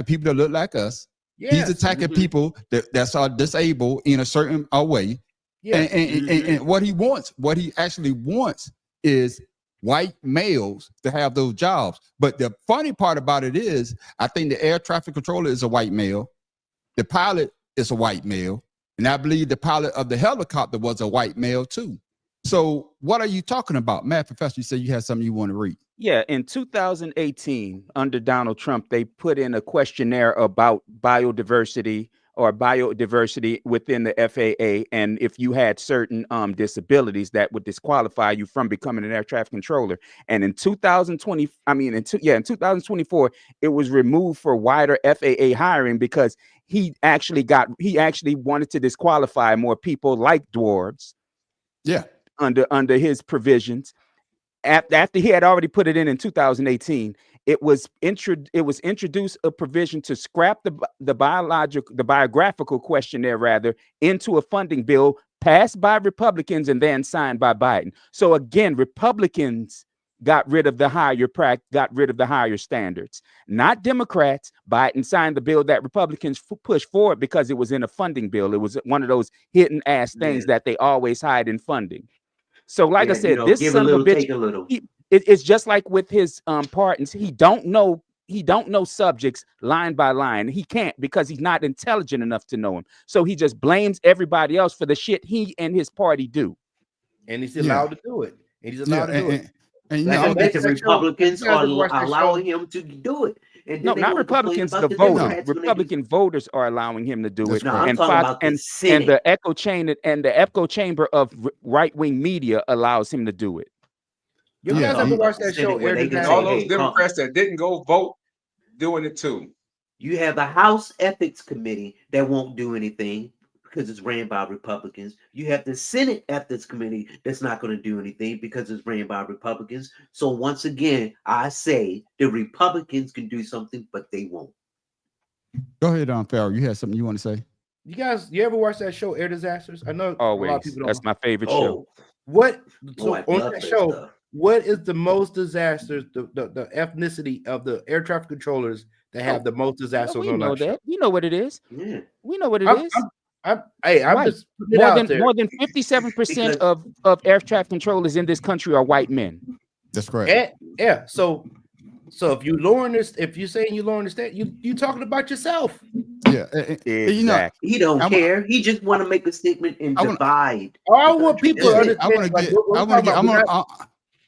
[SPEAKER 2] people that look like us. Yes. He's attacking people that are disabled in a certain way. Yes. And what he actually wants is white males to have those jobs. But the funny part about it is, I think the air traffic controller is a white male. The pilot is a white male. And I believe the pilot of the helicopter was a white male too. So what are you talking about? Matt, Professor, you said you had something you want to read.
[SPEAKER 3] Yeah, in 2018, under Donald Trump, they put in a questionnaire about biodiversity within the FAA, and if you had certain disabilities that would disqualify you from becoming an air traffic controller. And in 2024, it was removed for wider FAA hiring because he actually wanted to disqualify more people like dwarves.
[SPEAKER 2] Yeah,
[SPEAKER 3] under his provisions. After he had already put it in 2018, it was introduced a provision to scrap the biographical questionnaire rather into a funding bill passed by Republicans and then signed by Biden. So again, Republicans got rid of the higher standards, not Democrats. Biden signed the bill that Republicans pushed forward because it was in a funding bill. It was one of those hidden ass things that they always hide in funding. So, like I said, this son of a bitch, it's just like with his pardons. He don't know subjects line by line. He can't because he's not intelligent enough to know him. So he just blames everybody else for the shit he and his party do.
[SPEAKER 1] And he's allowed to do it. And he's allowed to do it.
[SPEAKER 4] And the Republicans are allowing him to do it. And
[SPEAKER 3] no, not Republicans, the voters. Republican voters are allowing him to do it.
[SPEAKER 4] No, I'm talking about the Senate.
[SPEAKER 3] And the echo chamber of right-wing media allows him to do it.
[SPEAKER 1] You guys ever watch that show?
[SPEAKER 5] All those Democrats that didn't go vote doing it too.
[SPEAKER 4] You have the House Ethics Committee that won't do anything because it's ran by Republicans. You have the Senate Ethics Committee that's not going to do anything because it's ran by Republicans. So once again, I say the Republicans can do something, but they won't.
[SPEAKER 2] Go ahead, Farrell. You had something you want to say?
[SPEAKER 1] You ever watch that show, Air Disasters? I know
[SPEAKER 3] always.
[SPEAKER 1] A lot of people don't.
[SPEAKER 3] That's my favorite show.
[SPEAKER 1] On that show, stuff. What is the most disasters, the ethnicity of the air traffic controllers that have the most disasters on that show?
[SPEAKER 3] We know what it is.
[SPEAKER 4] Yeah.
[SPEAKER 3] We know what it is.
[SPEAKER 1] I'm just
[SPEAKER 3] more than 57% of air traffic controllers in this country are white men.
[SPEAKER 2] That's correct.
[SPEAKER 1] Yeah. So if you lowering this, if you're saying you're lowering the stat, you talking about yourself.
[SPEAKER 2] Yeah, exactly. You know,
[SPEAKER 4] he don't care. He just want to make a statement and divide.
[SPEAKER 1] I want people to understand.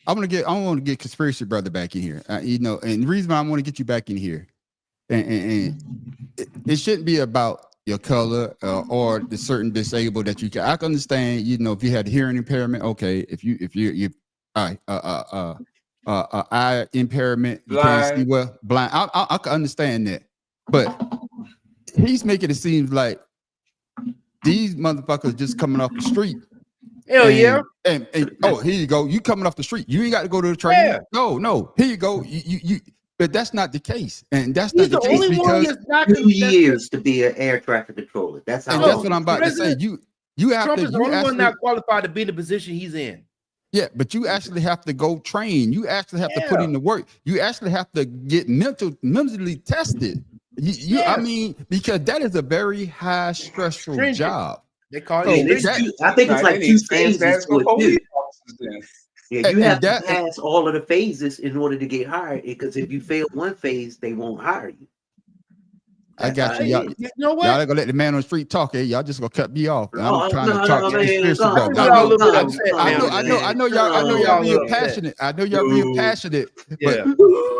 [SPEAKER 2] I want to get conspiracy brother back in here. You know, and the reason why I want to get you back in here, and it shouldn't be about your color or the certain disabled that you can. I can understand. You know, if you had hearing impairment, okay. If you eye impairment, you can't see well, blind. I can understand that, but he's making it seem like these motherfuckers just coming off the street.
[SPEAKER 1] Hell yeah!
[SPEAKER 2] And oh, here you go. You coming off the street. You ain't got to go to the training. Yeah. No. Here you go. You. But that's not the case, and that's not the case because
[SPEAKER 4] 2 years to be an air traffic controller. That's how.
[SPEAKER 2] And that's what I'm about to say. You have
[SPEAKER 1] Trump
[SPEAKER 2] to.
[SPEAKER 1] is the only one not qualified to be in the position he's in.
[SPEAKER 2] Yeah, but you actually have to go train. You actually have to put in the work. You actually have to get mentally tested. I mean, because that is a very high stressful job.
[SPEAKER 1] They call it.
[SPEAKER 4] I think it's like 2 phases to it too. Yeah, you have to pass all of the phases in order to get hired. Because if you fail one phase, they won't hire you.
[SPEAKER 2] I got you. Y'all,
[SPEAKER 1] you know what?
[SPEAKER 2] y'all ain't gonna let the man on the street talk. Hey, y'all just gonna cut me off. And I'm trying to talk to conspiracy
[SPEAKER 1] I
[SPEAKER 2] brother.
[SPEAKER 1] know y'all a little bit upset now.
[SPEAKER 2] I know y'all real passionate. I know y'all real passionate, but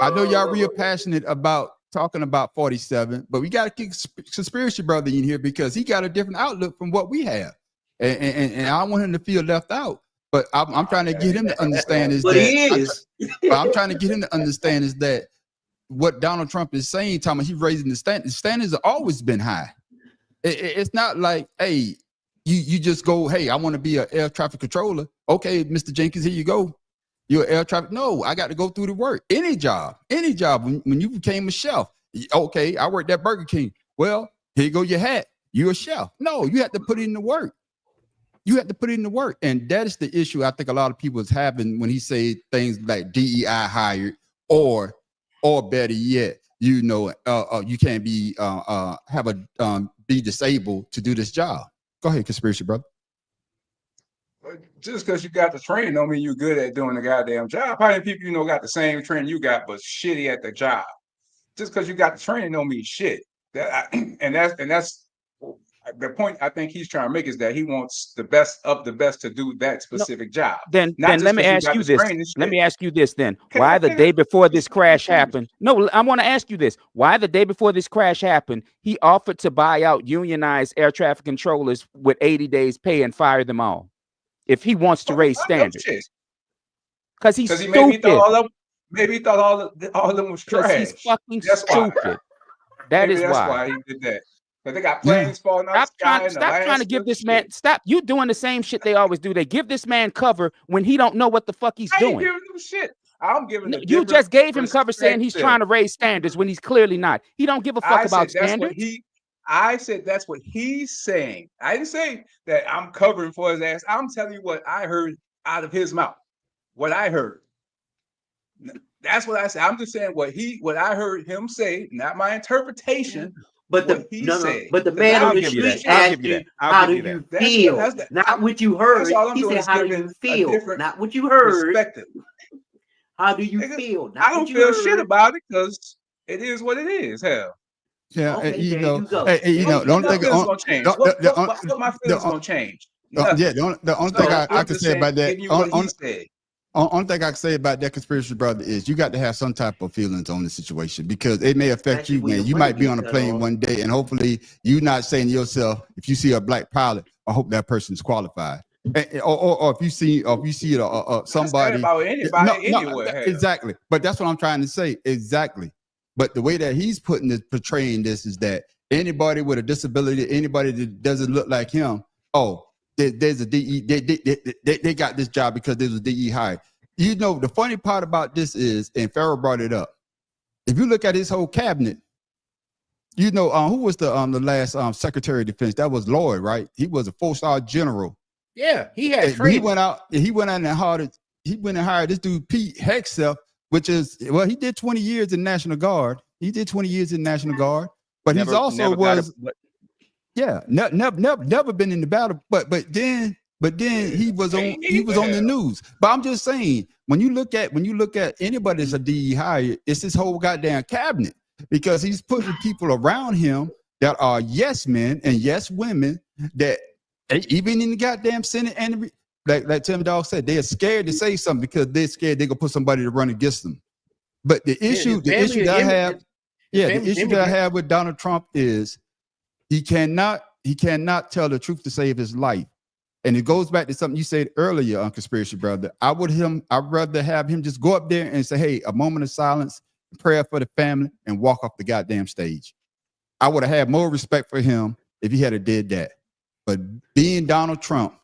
[SPEAKER 2] I know y'all real passionate about talking about 47. But we got to keep conspiracy brother in here because he got a different outlook from what we have, and I don't want him to feel left out. But I'm trying to get him to understand is
[SPEAKER 4] but
[SPEAKER 2] that
[SPEAKER 4] he is.
[SPEAKER 2] I'm trying to get him to understand is that what Donald Trump is saying, talking about he's raising the standards. The standards have always been high. It's not like, hey, you just go, hey, I want to be an air traffic controller. Okay, Mr. Jenkins, here you go. You're an air traffic. No, I got to go through the work. Any job. When you became a chef, okay, I worked at Burger King. Well, here you go, your hat. You're a chef. No, you have to put in the work. You have to put in the work. And that is the issue I think a lot of people is having when he say things like DEI hired or better yet, you can't be be disabled to do this job. Go ahead, conspiracy brother.
[SPEAKER 5] Just because you got the training don't mean you're good at doing the goddamn job. How many people got the same training you got but shitty at the job? Just because you got the training don't mean shit. That's the point I think he's trying to make is that he wants the best of the best to do that specific job.
[SPEAKER 3] Then let me ask you this. Let me ask you this then. Why the day before this crash happened? No, I want to ask you this. Why the day before this crash happened, he offered to buy out unionized air traffic controllers with 80 days pay and fire them all if he wants to raise standards? Because he's stupid.
[SPEAKER 5] Maybe he thought all of them was trash.
[SPEAKER 3] He's fucking stupid. That's
[SPEAKER 5] why he did that. But they got planes falling out.
[SPEAKER 3] Stop trying to give this man. Stop. You doing the same shit they always do. They give this man cover when he don't know what the fuck he's doing.
[SPEAKER 5] I ain't giving him shit. I'm giving.
[SPEAKER 3] You just gave him cover saying he's trying to raise standards when he's clearly not. He don't give a fuck about standards.
[SPEAKER 5] I said that's what he's saying. I didn't say that I'm covering for his ass. I'm telling you what I heard out of his mouth. What I heard. That's what I said. I'm just saying what I heard him say, not my interpretation.
[SPEAKER 4] But the man on the street asked you, how do you feel? Not what you heard. He said, how do you feel? Not what you heard. How do you feel?
[SPEAKER 5] I don't feel shit about it because it is what it is. Hell.
[SPEAKER 2] Yeah,
[SPEAKER 4] okay,
[SPEAKER 2] don't think
[SPEAKER 5] gonna change. What my feelings gonna change?
[SPEAKER 2] Yeah, the only thing I can say about that. Only thing I can say about that conspiracy brother is you got to have some type of feelings on the situation because it may affect you, man. You might be on a plane one day and hopefully you're not saying to yourself, if you see a black pilot, I hope that person's qualified. Or if you see somebody
[SPEAKER 5] about anybody anywhere.
[SPEAKER 2] Exactly. But that's what I'm trying to say. Exactly. But the way that he's portraying this is that anybody with a disability, anybody that doesn't look like him, there's a DE. They got this job because there's a DE hired. The funny part about this is, and Farrell brought it up. If you look at his whole cabinet, who was the last Secretary of Defense? That was Lloyd, right? He was a 4-star general.
[SPEAKER 1] Yeah, he had training.
[SPEAKER 2] He went out and hired this dude Pete Hegseth, which is he did 20 years in National Guard. But he's also never been in the battle. But then he was on the news. But I'm just saying, when you look at anybody that's a DE hire, it's his whole goddamn cabinet because he's putting people around him that are yes men and yes women that even in the goddamn Senate and like Tim Dog said, they're scared to say something because they're scared they're gonna put somebody to run against them. But the issue that I have with Donald Trump is he cannot tell the truth to save his life. And it goes back to something you said earlier on Conspiracy Brother. I'd rather have him just go up there and say, hey, a moment of silence, prayer for the family, and walk off the goddamn stage. I would have had more respect for him if he had did that. But being Donald Trump,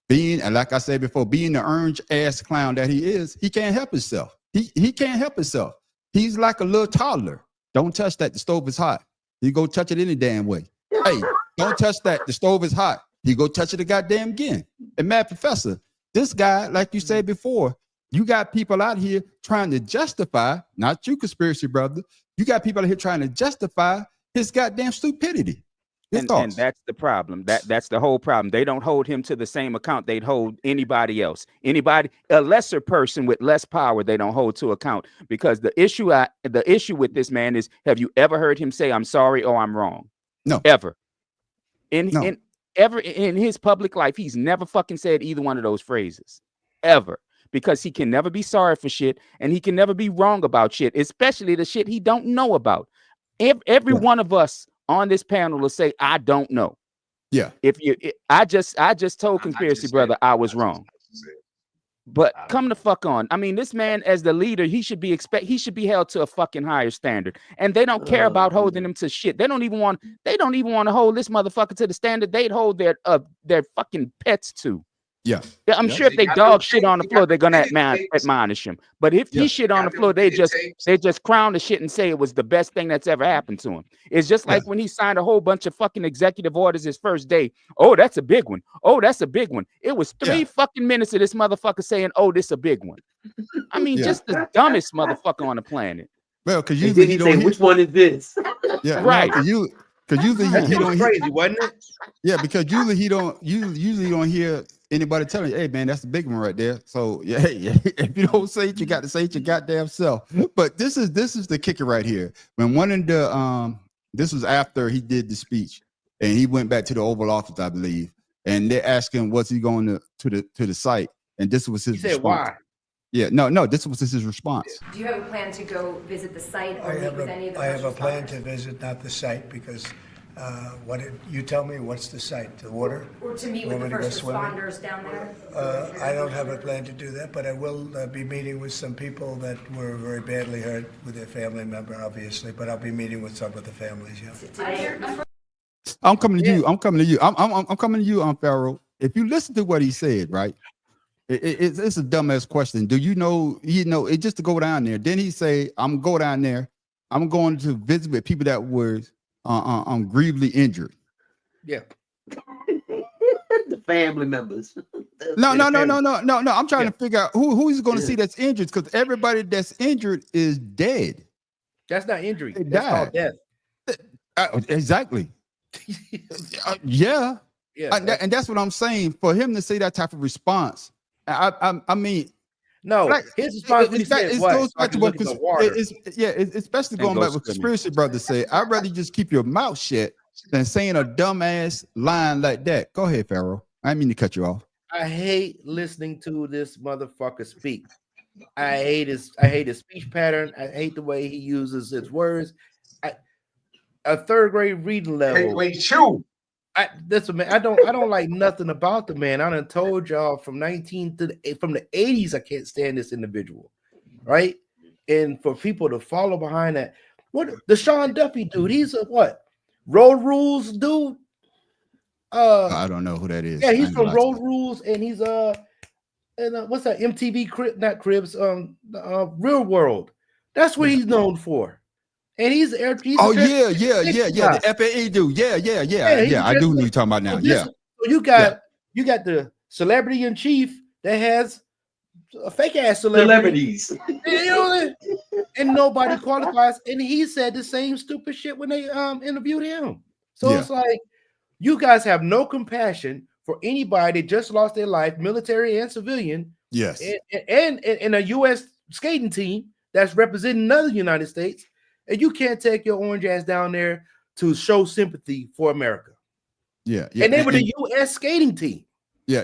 [SPEAKER 2] and like I said before, being the orange ass clown that he is, he can't help himself. He can't help himself. He's like a little toddler. Don't touch that. The stove is hot. You go touch it any damn way. Hey, don't touch that. The stove is hot. You go touch it a goddamn again. And Mad Professor, this guy, like you said before, you got people out here trying to justify, not you, Conspiracy Brother. You got people out here trying to justify his goddamn stupidity.
[SPEAKER 3] And that's the problem. That's the whole problem. They don't hold him to the same account they'd hold anybody else. A lesser person with less power, they don't hold to account. Because the issue with this man is, have you ever heard him say, "I'm sorry" or "I'm wrong"?
[SPEAKER 2] No.
[SPEAKER 3] Ever. Ever in his public life, he's never fucking said either one of those phrases. Ever. Because he can never be sorry for shit, and he can never be wrong about shit, especially the shit he don't know about. Every one of us on this panel will say, "I don't know."
[SPEAKER 2] Yeah.
[SPEAKER 3] I just told Conspiracy Brother I was wrong. But come the fuck on. I mean, this man as the leader, he should be held to a fucking higher standard. And they don't care about holding him to shit. They don't even want to hold this motherfucker to the standard they'd hold their fucking pets to.
[SPEAKER 2] Yeah.
[SPEAKER 3] I'm sure if they dog shit on the floor, they're gonna admonish him. But if he shit on the floor, they just crown the shit and say it was the best thing that's ever happened to him. It's just like when he signed a whole bunch of fucking executive orders his first day. Oh, that's a big one. Oh, that's a big one. It was 3 fucking minutes of this motherfucker saying, "Oh, this a big one." I mean, just the dumbest motherfucker on the planet.
[SPEAKER 2] Well, because usually
[SPEAKER 4] he say, "Which one is this?"
[SPEAKER 2] Yeah,
[SPEAKER 3] right.
[SPEAKER 2] Because usually he don't hear.
[SPEAKER 1] Crazy, wasn't it?
[SPEAKER 2] Yeah, because usually he don't. You usually don't hear anybody telling you, "Hey, man, that's the big one right there." So yeah, if you don't say it, you got to say it your goddamn self. But this is the kicker right here. When one of the this was after he did the speech, and he went back to the Oval Office, I believe, and they're asking, "Was he going to the site?" And this was his response.
[SPEAKER 1] Why?
[SPEAKER 2] Yeah, no, this was his response.
[SPEAKER 15] Do you have a plan to go visit the site or meet with any of the
[SPEAKER 12] I have a plan
[SPEAKER 15] responders?
[SPEAKER 12] to visit, not the site, because you tell me, what's the site? The water?
[SPEAKER 15] Or to meet
[SPEAKER 12] You
[SPEAKER 15] with
[SPEAKER 12] want
[SPEAKER 15] the
[SPEAKER 12] me to go
[SPEAKER 15] first
[SPEAKER 12] swimming?
[SPEAKER 15] responders down there?
[SPEAKER 12] I don't have a plan to do that, but I will be meeting with some people that were very badly hurt with their family member, obviously, but I'll be meeting with some of the families, yeah.
[SPEAKER 2] I'm coming to you. I'm coming to you. I'm coming to you, Pharaoh. If you listen to what he said, right? It's a dumbass question. Do you know? It just to go down there. Then he say, "I'm go down there. I'm going to visit with people that were grievously injured."
[SPEAKER 1] Yeah.
[SPEAKER 4] The family members.
[SPEAKER 2] No. I'm trying to figure out who he's going to see that's injured, because everybody that's injured is dead.
[SPEAKER 1] That's not injury.
[SPEAKER 2] They
[SPEAKER 1] That's called
[SPEAKER 2] died.
[SPEAKER 1] death.
[SPEAKER 2] Exactly. Yeah.
[SPEAKER 1] Yeah.
[SPEAKER 2] And that's what I'm saying. For him to say that type of response, I mean,
[SPEAKER 1] no,
[SPEAKER 2] like,
[SPEAKER 1] his response when he said what?
[SPEAKER 2] goes back to what especially
[SPEAKER 3] And
[SPEAKER 2] going
[SPEAKER 3] go
[SPEAKER 2] back what
[SPEAKER 3] swimming.
[SPEAKER 2] Conspiracy Brother said. I'd rather just keep your mouth shut than saying a dumbass line like that. Go ahead, Pharaoh. I didn't mean to cut you off.
[SPEAKER 1] I hate listening to this motherfucker speak. I hate his speech pattern. I hate the way he uses his words. A third grade reading level.
[SPEAKER 5] Wait, chew.
[SPEAKER 1] I don't like nothing about the man. I done told y'all from the 80s, I can't stand this individual, right? And for people to follow behind that, what the Sean Duffy dude? He's a what? Road Rules dude.
[SPEAKER 2] I don't know who that is.
[SPEAKER 1] Yeah, he's from Road Rules, and he's what's that? MTV Cribs, Real World. That's what he's known for. And he's
[SPEAKER 2] yeah, the FAA dude. Yeah. I do know who you're talking about now.
[SPEAKER 1] So you got the celebrity in chief that has a fake ass celebrities. And nobody qualifies. And he said the same stupid shit when they interviewed him. So it's like, you guys have no compassion for anybody that just lost their life, military and civilian.
[SPEAKER 2] Yes.
[SPEAKER 1] And a U.S. skating team that's representing another United States. And you can't take your orange ass down there to show sympathy for America.
[SPEAKER 2] Yeah.
[SPEAKER 1] And they were the U.S. skating team.
[SPEAKER 2] Yeah.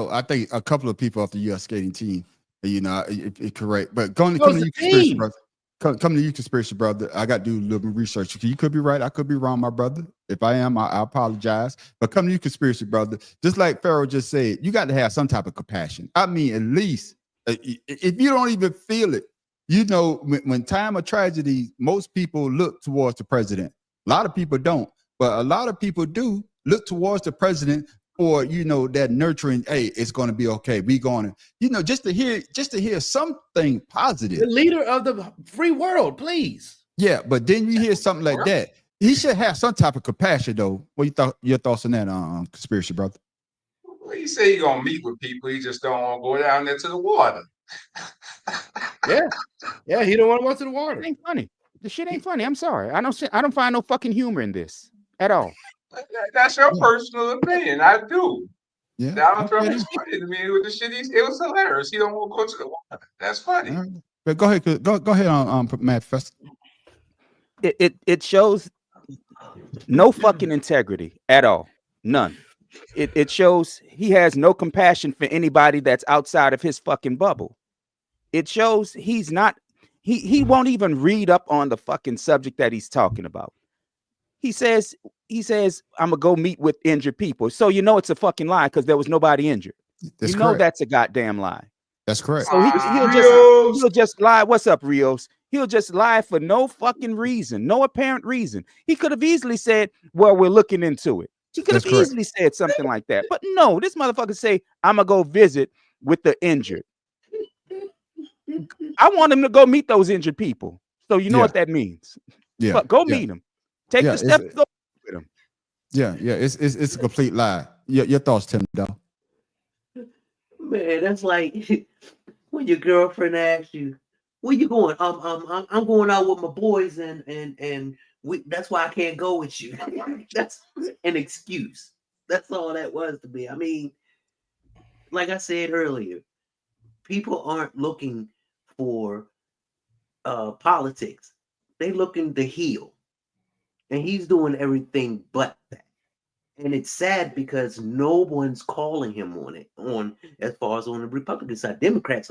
[SPEAKER 2] I think a couple of people off the U.S. skating team, it's correct. But come to you, Conspiracy Brother. Come to you, Conspiracy Brother. I got to do a little bit of research. You could be right. I could be wrong, my brother. If I am, I apologize. But come to you, Conspiracy Brother. Just like Pharaoh just said, you got to have some type of compassion. I mean, at least if you don't even feel it, when time of tragedy, most people look towards the president. A lot of people don't, but a lot of people do look towards the president for, that nurturing, hey, it's going to be okay. We going to, just to hear something positive.
[SPEAKER 1] The leader of the free world, please.
[SPEAKER 2] Yeah, but then you hear something like that. He should have some type of compassion, though. What your thoughts on that, Conspiracy Brother?
[SPEAKER 5] Well, he say he gonna meet with people. He just don't want to go down there to the water.
[SPEAKER 1] Yeah, he don't want to go to the water.
[SPEAKER 3] It ain't funny. The shit ain't funny. I'm sorry. I don't find no fucking humor in this at all.
[SPEAKER 5] That's your personal opinion. I do.
[SPEAKER 2] Yeah.
[SPEAKER 5] Donald Trump
[SPEAKER 2] Okay.
[SPEAKER 5] is funny to me with the shit. It was hilarious. He don't want to go to the water. That's funny.
[SPEAKER 2] All right. But go ahead. Go ahead on Matt first.
[SPEAKER 3] It shows no fucking integrity at all. None. It shows he has no compassion for anybody that's outside of his fucking bubble. It shows he's not, he won't even read up on the fucking subject that he's talking about. He says, I'm gonna go meet with injured people. So you know it's a fucking lie because there was nobody injured.
[SPEAKER 2] That's
[SPEAKER 3] you know
[SPEAKER 2] correct.
[SPEAKER 3] that's a goddamn lie.
[SPEAKER 2] That's correct.
[SPEAKER 3] So he'll just lie. What's up, Rios? He'll just lie for no fucking reason, no apparent reason. He could have easily said, well, we're looking into it. He could have easily said something like that. But no, this motherfucker say, I'm gonna go visit with the injured. I want him to go meet those injured people. So you know what that means.
[SPEAKER 2] Yeah.
[SPEAKER 3] But go meet him. Take the step to go with him.
[SPEAKER 2] Yeah, it's a complete lie. Your thoughts, Tim, though.
[SPEAKER 4] Man, that's like when your girlfriend asks you, "Where you going?" I'm going out with my boys, and that's why I can't go with you. That's an excuse. That's all that was to me. I mean, like I said earlier, people aren't looking for politics. They looking to heal, and he's doing everything but that. And it's sad because no one's calling him on it, as far as on the Republican side. Democrats,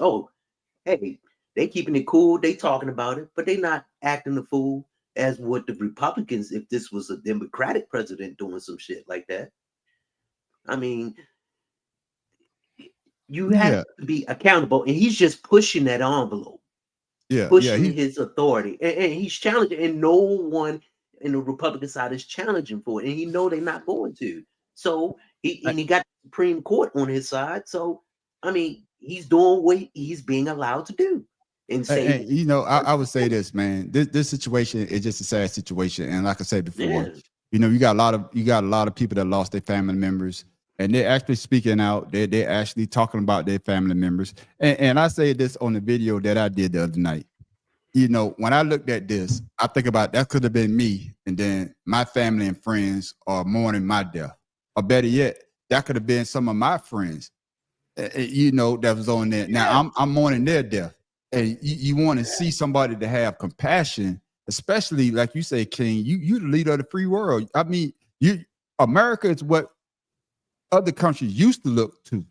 [SPEAKER 4] hey, they keeping it cool, they talking about it, but they not acting the fool as would the Republicans if this was a Democratic president doing some shit like that. I mean, you have to be accountable, and he's just pushing that envelope, pushing his authority, and he's challenging, and no one in the Republican side is challenging for it, and he know they're not going to. So he got the Supreme Court on his side. So I mean, he's doing what he's being allowed to do. And say,
[SPEAKER 2] you know, I would say this, man. This situation is just a sad situation, and like I said before, you know, you got a lot of people that lost their family members, and they're actually speaking out. They're actually talking about their family members. And I say this on the video that I did the other night. You know, when I looked at this, I think about that could have been me, and then my family and friends are mourning my death. Or better yet, that could have been some of my friends, you know, that was on there. Now I'm mourning their death. And you want to see somebody to have compassion, especially like you say, King, you the leader of the free world. I mean, America is what other countries used to look to.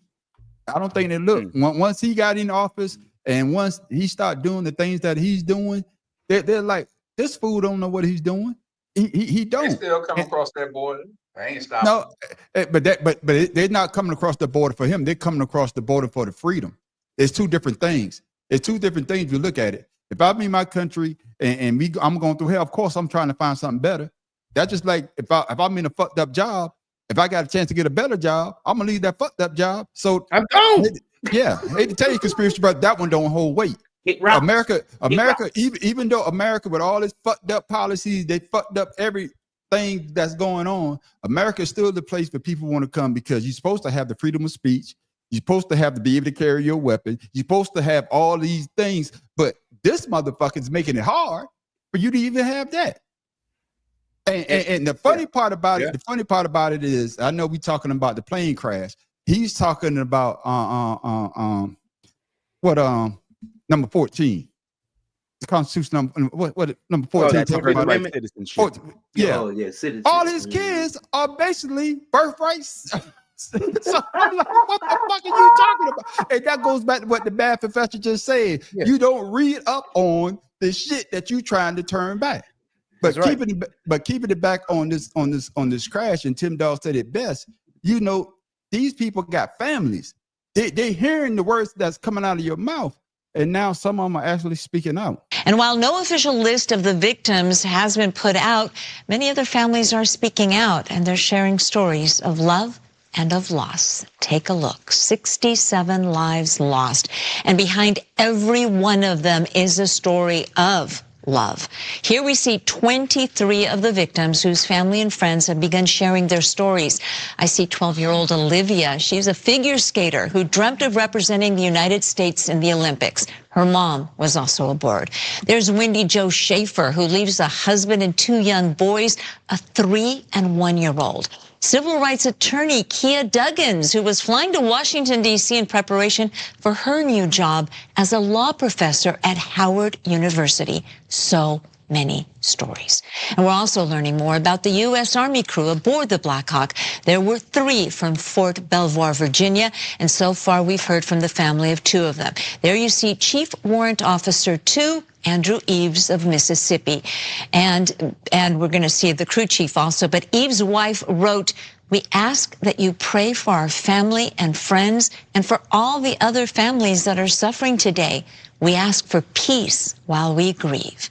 [SPEAKER 2] I don't think they look. Once he got in office, and once he started doing the things that he's doing, they're like, this fool don't know what he's doing. He don't.
[SPEAKER 5] They still come across that border. I ain't stopping.
[SPEAKER 2] No, but they're not coming across the border for him. They're coming across the border for the freedom. It's two different things. It's two different things if you look at it. If I'm in my country and I'm going through hell, of course I'm trying to find something better. That's just like if I'm in a fucked up job, if I got a chance to get a better job, I'm gonna leave that fucked up job. So I hate to tell you, conspiracy, but that one don't hold weight. America, even though America with all its fucked up policies, they fucked up everything that's going on. America is still the place where people want to come because you're supposed to have the freedom of speech. You're supposed to have to be able to carry your weapon. You're supposed to have all these things, but this motherfucker is making it hard for you to even have that. And the funny part about it is, I know we're talking about the plane crash. He's talking about number 14. The Constitution number number 14.
[SPEAKER 4] Citizenship.
[SPEAKER 2] All his kids are basically birthrights. So I'm like, what the fuck are you talking about? And that goes back to what the bad professor just said. Yeah. You don't read up on the shit that you trying to turn back. But keeping it back on this crash, and Tim Dawes said it best. You know, these people got families. They hearing the words that's coming out of your mouth, and now some of them are actually speaking out.
[SPEAKER 16] And while no official list of the victims has been put out, many of their families are speaking out, and they're sharing stories of love and of loss. Take a look. 67 lives lost. And behind every one of them is a story of love. Here we see 23 of the victims whose family and friends have begun sharing their stories. I see 12-year-old Olivia. She's a figure skater who dreamt of representing the United States in the Olympics. Her mom was also aboard. There's Wendy Jo Schaefer, who leaves a husband and 2 young boys, a 3- and 1-year-old. Civil rights attorney Kia Duggins, who was flying to Washington, D.C. in preparation for her new job as a law professor at Howard University. So many stories. And we're also learning more about the U.S. Army crew aboard the Black Hawk. There were 3 from Fort Belvoir, Virginia, and so far we've heard from the family of 2 of them. There you see Chief Warrant Officer 2, Andrew Eves of Mississippi. And we're going to see the crew chief also. But Eves' wife wrote, "We ask that you pray for our family and friends and for all the other families that are suffering today. We ask for peace while we grieve."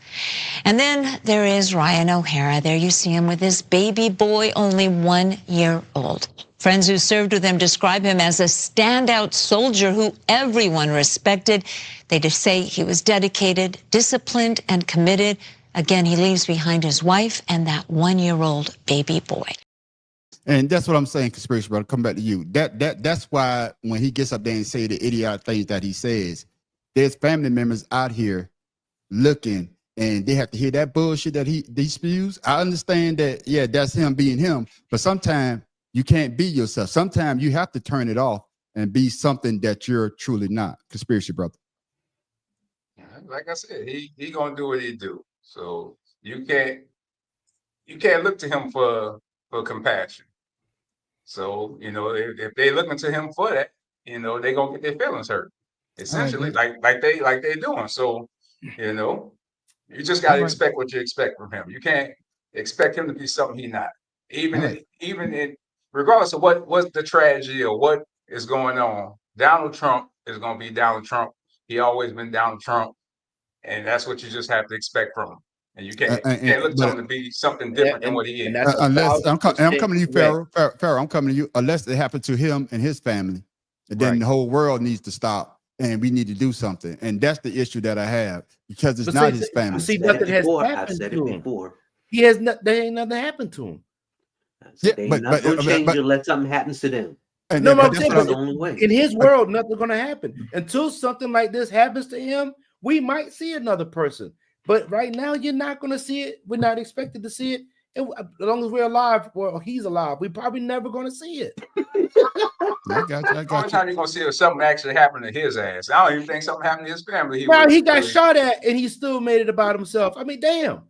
[SPEAKER 16] And then there is Ryan O'Hara. There you see him with his baby boy, only 1 year old. Friends who served with him describe him as a standout soldier who everyone respected. They just say he was dedicated, disciplined, and committed. Again, he leaves behind his wife and that 1-year-old baby boy.
[SPEAKER 2] And that's what I'm saying, conspiracy brother. Come back to you. That's why when he gets up there and say the idiotic things that he says, there's family members out here looking, and they have to hear that bullshit that he spews. I understand that, yeah, that's him being him, but sometimes you can't be yourself. Sometimes you have to turn it off and be something that you're truly not. Conspiracy brother.
[SPEAKER 5] Like I said, he gonna do what he do. So you can't look to him for compassion. So if they looking to him for that, they gonna get their feelings hurt. Essentially, like they doing. So you just gotta expect what you expect from him. You can't expect him to be something he's not. Even in regardless of what the tragedy or what is going on, Donald Trump is gonna be Donald Trump. He always been Donald Trump, and that's what you just have to expect from him. And you can't look to him to be something different than what he is.
[SPEAKER 2] Unless I'm coming to you, Pharaoh. Pharaoh, I'm coming to you. Unless it happened to him and his family, and then the whole world needs to stop, and we need to do something. And that's the issue that I have, because it's not his family.
[SPEAKER 1] See, nothing has happened to him. He has there ain't nothing happened to him.
[SPEAKER 4] They're not going to change unless something happens to them.
[SPEAKER 1] No, I'm saying that's the only way. In his world, nothing's going to happen until something like this happens to him. We might see another person, but right now you're not going to see it. We're not expected to see it, and as long as we're alive, or he's alive, we're probably never going to see it.
[SPEAKER 2] I got you.
[SPEAKER 5] The only time you're gonna see if something actually happened to his ass. I don't even think something happened to his family.
[SPEAKER 1] He got shot at, and he still made it about himself. I mean, damn.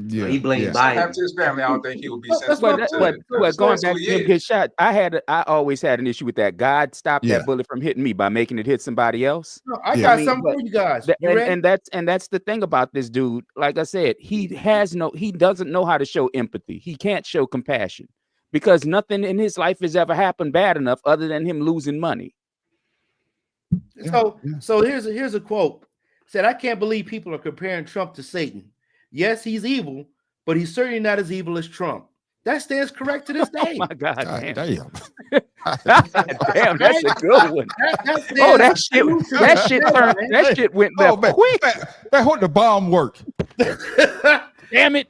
[SPEAKER 5] Yeah, he blamed Biden. After his family, I don't think he would be sensitive.
[SPEAKER 3] But going back to him get shot, I always had an issue with that. God stopped that bullet from hitting me by making it hit somebody else.
[SPEAKER 1] No, I got something for you guys.
[SPEAKER 3] And that's the thing about this dude. Like I said, he doesn't know how to show empathy. He can't show compassion because nothing in his life has ever happened bad enough other than him losing money.
[SPEAKER 1] So here's a quote. It said, "I can't believe people are comparing Trump to Satan. Yes, he's evil, but he's certainly not as evil as Trump." That stands correct to this day.
[SPEAKER 3] Oh my God, damn.
[SPEAKER 2] Damn,
[SPEAKER 3] that's a good one. That shit went left quick.
[SPEAKER 2] That hope the bomb worked.
[SPEAKER 3] Damn it.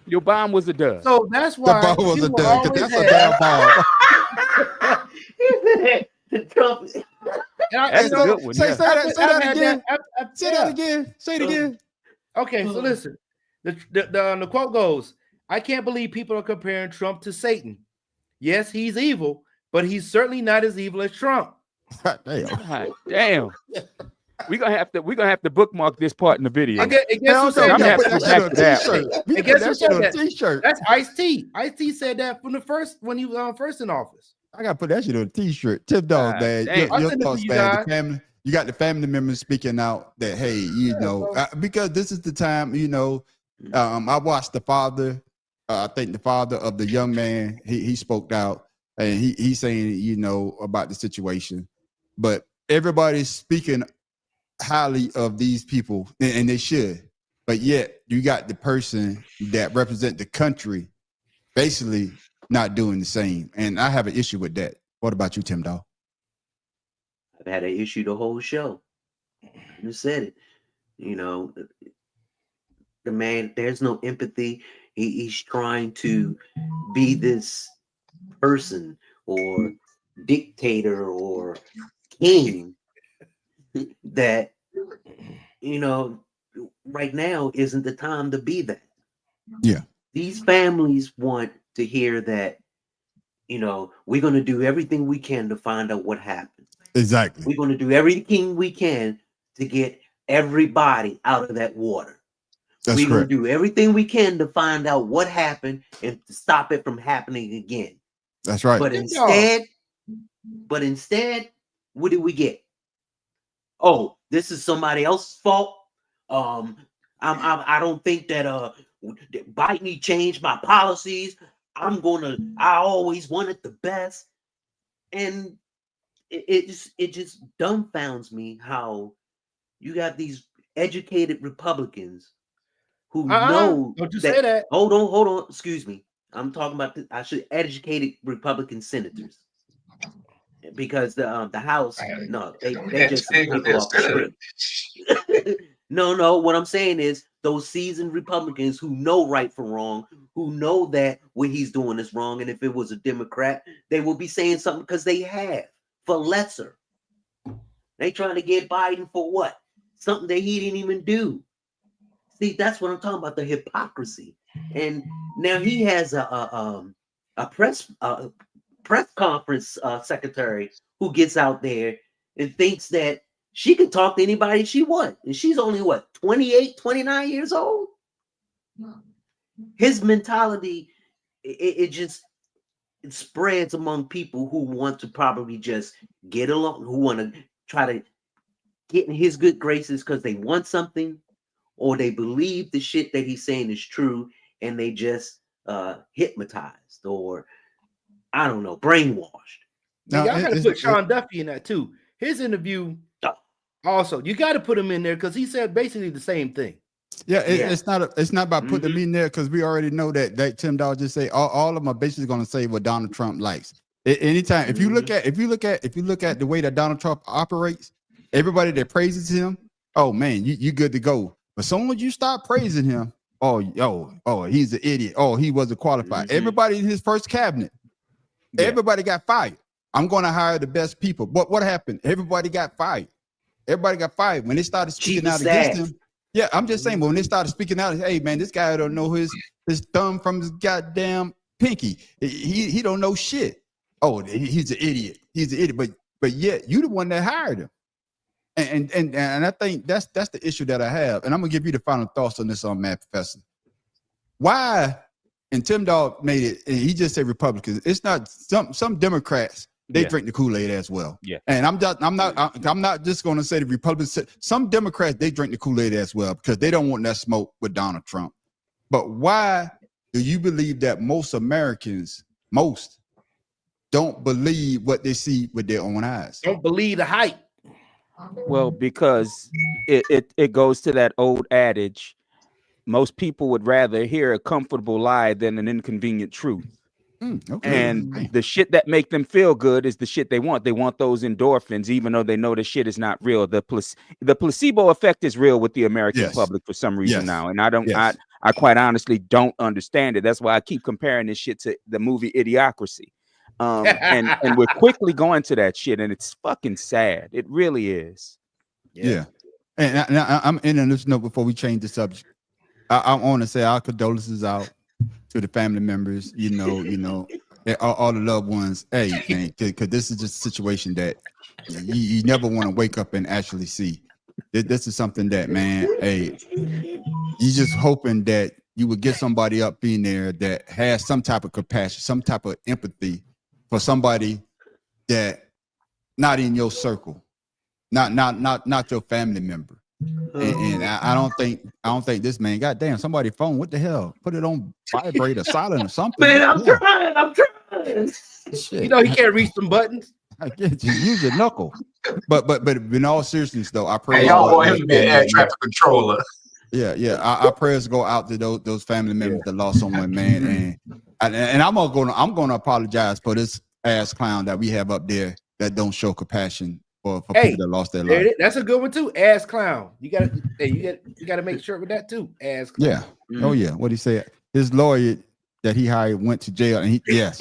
[SPEAKER 3] Your bomb was a dud.
[SPEAKER 1] So that's why
[SPEAKER 2] the bomb was a dud. That's a damn bomb.
[SPEAKER 3] That's a good one.
[SPEAKER 2] Say that again. Say that again. Say it again.
[SPEAKER 1] Okay, so listen. The quote goes, "I can't believe people are comparing Trump to Satan. Yes, he's evil, but he's certainly not as evil as Trump."
[SPEAKER 3] Damn. We're gonna have to bookmark this part in the video.
[SPEAKER 1] I guess who said that?
[SPEAKER 2] T-shirt.
[SPEAKER 1] That's Ice-T. Ice-T said that from the first when he was first in office.
[SPEAKER 2] I gotta put that shit on a T-shirt. Tip dog, man. Your thoughts, man. The family. You got the family members speaking out that, hey, because this is the time, I watched the father. I think the father of the young man, he spoke out, and he's saying, about the situation. But everybody's speaking highly of these people, and they should. But yet, you got the person that represent the country basically not doing the same. And I have an issue with that. What about you, Tim Dawg?
[SPEAKER 4] I've had an issue the whole show. I just said it. The man, there's no empathy. He's trying to be this person or dictator or king that, you know, right now isn't the time to be that.
[SPEAKER 2] Yeah.
[SPEAKER 4] These families want to hear that, you know, we're going to do everything we can to find out what happened.
[SPEAKER 2] Exactly.
[SPEAKER 4] We're going to do everything we can to get everybody out of that water. We're going to do everything we can to find out what happened and to stop it from happening again.
[SPEAKER 2] That's right.
[SPEAKER 4] But instead, what did we get? Oh, this is somebody else's fault. I don't think that Biden changed my policies. I always wanted the best. And it just dumbfounds me how you got these educated Republicans who know
[SPEAKER 1] don't you say that.
[SPEAKER 4] Hold on. Excuse me. I'm talking about educated Republican senators. Because the House, no, they just people off the street. No. What I'm saying is those seasoned Republicans who know right from wrong, who know that what he's doing is wrong, and if it was a Democrat, they will be saying something because they have for lesser. They trying to get Biden for what? Something that he didn't even do. See, that's what I'm talking about, the hypocrisy. And now he has a press conference secretary who gets out there and thinks that she can talk to anybody she wants. And she's only, 28, 29 years old? His mentality, it spreads among people who want to probably just get along, who want to try to get in his good graces because they want something, or they believe the shit that he's saying is true, and they just hypnotized, or I don't know, brainwashed.
[SPEAKER 1] Now, y'all got to put Sean Duffy in that too. His interview, also, you got to put him in there because he said basically the same thing.
[SPEAKER 2] Yeah, it's not about putting them in there because we already know that Tim Dawes just say all of them are basically going to say what Donald Trump likes. Anytime, if you look at the way that Donald Trump operates, everybody that praises him, oh man, you good to go. But soon as you start praising him, oh, he's an idiot. Oh, he wasn't qualified. Everybody in his first cabinet, everybody got fired. I'm going to hire the best people. But what happened? Everybody got fired. Everybody got fired when they started speaking out against him. Yeah, I'm just saying, when they started speaking out, hey man, this guy don't know his thumb from his goddamn pinky. He don't know shit. Oh, he's an idiot. He's an idiot. But yet you the one that hired him. And I think that's the issue that I have. And I'm gonna give you the final thoughts on this, Mad Professor. Why? And Tim Dawes made it, and he just said Republicans. It's not some Democrats. They drink the Kool-Aid as well. Yeah. And I'm not just going to say the Republicans. Some Democrats, they drink the Kool-Aid as well because they don't want that smoke with Donald Trump. But why do you believe that most Americans, don't believe what they see with their own eyes?
[SPEAKER 1] Don't believe the hype.
[SPEAKER 3] Well, because it goes to that old adage, most people would rather hear a comfortable lie than an inconvenient truth. And the shit that make them feel good is the shit they want. They want those endorphins, even though they know the shit is not real. The placebo effect is real with the American public for some reason now, and I quite honestly don't understand it. That's why I keep comparing this shit to the movie Idiocracy. And we're quickly going to that shit, and it's fucking sad. It really is.
[SPEAKER 2] Yeah. And I'm ending this note before we change the subject. I want to say our condolences out to the family members, you know, all the loved ones. Hey, man, because this is just a situation that you never want to wake up and actually see. This is something that, man, hey, you just hoping that you would get somebody up in there that has some type of compassion, some type of empathy for somebody that not in your circle, not your family member. And I don't think this man, goddamn, somebody phone, what the hell? Put it on vibrate or silent or something.
[SPEAKER 4] Man, I'm trying.
[SPEAKER 2] Shit.
[SPEAKER 1] You know he can't reach some buttons.
[SPEAKER 2] I get you. Use your knuckle. But in all seriousness though, I pray
[SPEAKER 17] y'all want him to be an air traffic controller.
[SPEAKER 2] Yeah. Our prayers go out to those family members that lost someone, man. And I'm gonna apologize for this ass clown that we have up there that don't show compassion for people that lost their life.
[SPEAKER 1] That's a good one too. Ass clown. You gotta make sure with that too. Ass clown.
[SPEAKER 2] Yeah. Oh yeah. What he said? His lawyer that he hired went to jail, and he yeah.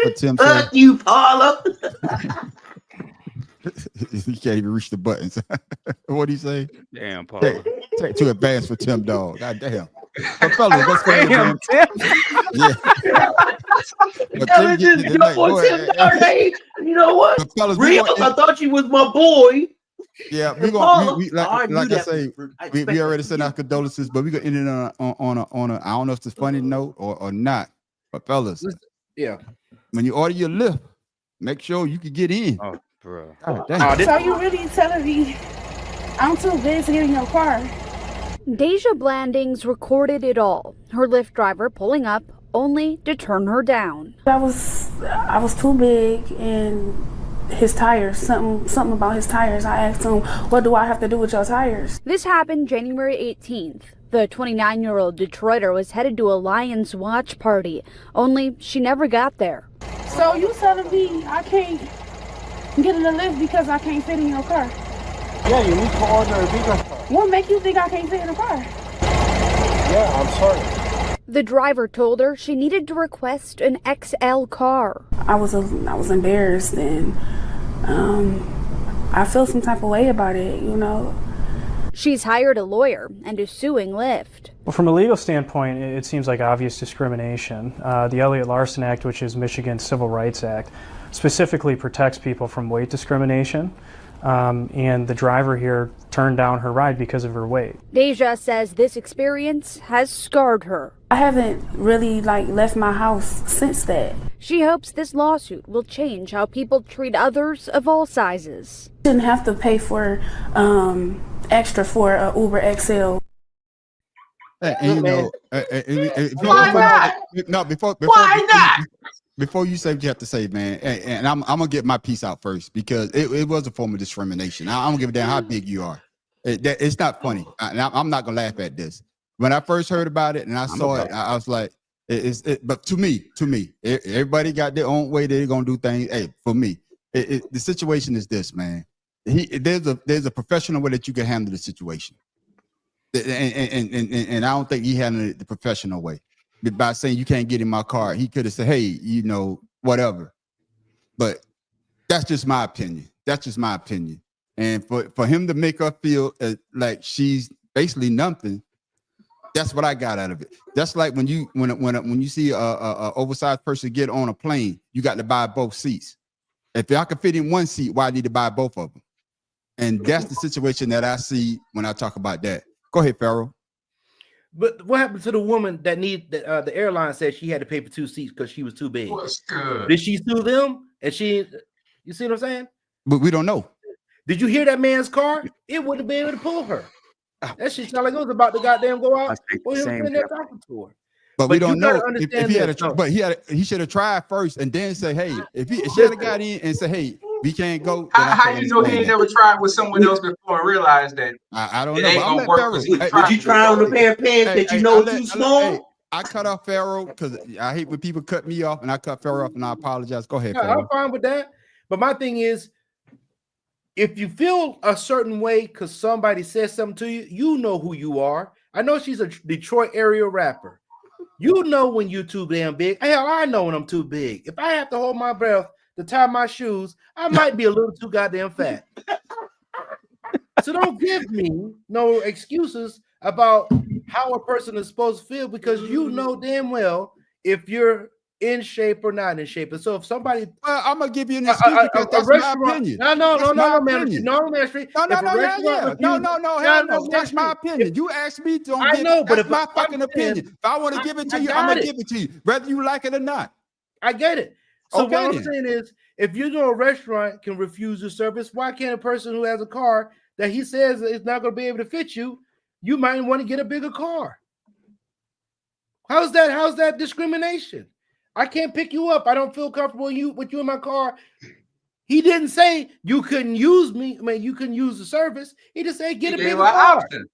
[SPEAKER 2] What Tim said?
[SPEAKER 4] Fuck you, Paula.
[SPEAKER 2] He can't even reach the buttons. What do you say?
[SPEAKER 3] Damn, Paul.
[SPEAKER 2] Take too advanced for Tim Dog. God damn. But fellas, let's go ahead. Yeah.
[SPEAKER 4] But Tim, you know what?
[SPEAKER 2] Fellas,
[SPEAKER 4] Real, I thought you was my boy.
[SPEAKER 2] Yeah, we like I say, we already sent our condolences, but we gonna end it on a I don't know if it's a funny note or not. But fellas, when you order your lift, make sure you can get in.
[SPEAKER 3] Oh, bro.
[SPEAKER 18] So you really telling me I'm too big to get in your car?
[SPEAKER 19] Deja Blandings recorded it all. Her Lyft driver pulling up only to turn her down.
[SPEAKER 18] I was too big, and his tires, something about his tires. I asked him, what do I have to do with your tires?
[SPEAKER 19] This happened January 18th. The 29-year-old Detroiter was headed to a Lions watch party, only she never got there.
[SPEAKER 18] So you telling me I can't get in the lift because I can't fit in your car?
[SPEAKER 20] Yeah, you need to order a bigger car.
[SPEAKER 18] What make you think I can't fit in the car?
[SPEAKER 20] Yeah, I'm sorry.
[SPEAKER 19] The driver told her she needed to request an XL car.
[SPEAKER 18] I was embarrassed, and I feel some type of way about it, you know.
[SPEAKER 19] She's hired a lawyer and is suing Lyft.
[SPEAKER 21] Well, from a legal standpoint, it seems like obvious discrimination. The Elliott-Larsen Act, which is Michigan's Civil Rights Act, specifically protects people from weight discrimination. And the driver here turned down her ride because of her weight.
[SPEAKER 19] Deja says this experience has scarred her.
[SPEAKER 18] I haven't really left my house since that.
[SPEAKER 19] She hopes this lawsuit will change how people treat others of all sizes.
[SPEAKER 18] Shouldn't have to pay for extra for a Uber XL.
[SPEAKER 2] And you know,
[SPEAKER 17] why not?
[SPEAKER 2] No,
[SPEAKER 17] Why not?
[SPEAKER 2] Before you say what you have to say, man, and I'm gonna get my piece out first because it was a form of discrimination. I don't give a damn how big you are. It's not funny. I'm not gonna laugh at this. When I first heard about it and I saw it, I was like, but to me, everybody got their own way they're gonna do things. Hey, for me, the situation is this, man. There's a professional way that you can handle the situation, and I don't think he handled it the professional way. By saying you can't get in my car, he could have said, hey, you know, whatever. But that's just my opinion. And for him to make her feel like she's basically nothing, that's what I got out of it. That's like when you see a oversized person get on a plane, you got to buy both seats. If I can fit in one seat, why I need to buy both of them? And that's the situation that I see when I talk about that. Go ahead, Farrell.
[SPEAKER 1] But what happened to the woman that the airline said she had to pay for 2 seats because she was too big?
[SPEAKER 17] What's good?
[SPEAKER 1] Did she sue them? And you see what I'm saying?
[SPEAKER 2] But we don't know.
[SPEAKER 1] Did you hear that man's car? It wouldn't have been able to pull her. That shit sounded like it was about to goddamn go out. Well, he was sitting there talking to her.
[SPEAKER 2] But we don't know if he had but he should have tried first and then say, hey, if she had got in and said, hey, we can't go.
[SPEAKER 17] How you know he ain't never tried with someone else before and realized that
[SPEAKER 2] I don't
[SPEAKER 17] it
[SPEAKER 2] know.
[SPEAKER 17] ain't gonna work?
[SPEAKER 4] Did you try on a pair of pants that you know too small?
[SPEAKER 2] I cut off Pharaoh because I hate when people cut me off, and I cut Pharaoh off, and I apologize. Go ahead, Pharaoh.
[SPEAKER 1] I'm fine with that. But my thing is, if you feel a certain way because somebody says something to you, you know who you are. I know she's a Detroit area rapper. You know when you're too damn big. Hell, I know when I'm too big. If I have to hold my breath to tie my shoes, I might be a little too goddamn fat. So don't give me no excuses about how a person is supposed to feel because you know damn well if you're in shape or not in shape. And so if somebody,
[SPEAKER 2] I'm gonna give you an excuse because that's my opinion.
[SPEAKER 1] No, man.
[SPEAKER 2] That's my opinion. You asked me to.
[SPEAKER 1] I know, but
[SPEAKER 2] that's my fucking opinion. If I want to give it to you, I'm gonna give it to you, whether you like it or not.
[SPEAKER 1] I get it. So what I'm saying is, if you know a restaurant can refuse your service, why can't a person who has a car that he says is not going to be able to fit you, you might want to get a bigger car? How's that discrimination? I can't pick you up. I don't feel comfortable with you in my car. He didn't say you couldn't use me. I mean, you couldn't use the service. He just said get a bigger car.
[SPEAKER 17] Option.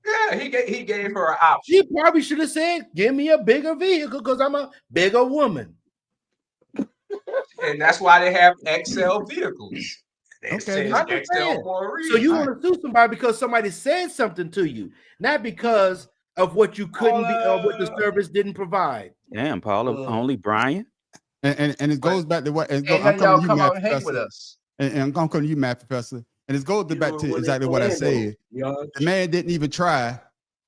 [SPEAKER 17] Yeah, he gave her an option.
[SPEAKER 1] She probably should have said, give me a bigger vehicle because I'm a bigger woman.
[SPEAKER 17] And that's why they have XL vehicles.
[SPEAKER 1] Okay, I'm just saying. So you want to sue somebody because somebody said something to you, not because of what you couldn't be or what the service didn't provide.
[SPEAKER 3] Damn, Paula, only Brian.
[SPEAKER 2] And it goes back to what
[SPEAKER 17] Can't
[SPEAKER 2] I'm
[SPEAKER 17] let
[SPEAKER 2] coming
[SPEAKER 17] y'all
[SPEAKER 2] to you,
[SPEAKER 17] come
[SPEAKER 2] Matt
[SPEAKER 17] out and hang with
[SPEAKER 2] Professor.
[SPEAKER 17] us.
[SPEAKER 2] And I'm coming to you, Matt Professor. And it goes back to exactly what I said. The man didn't even try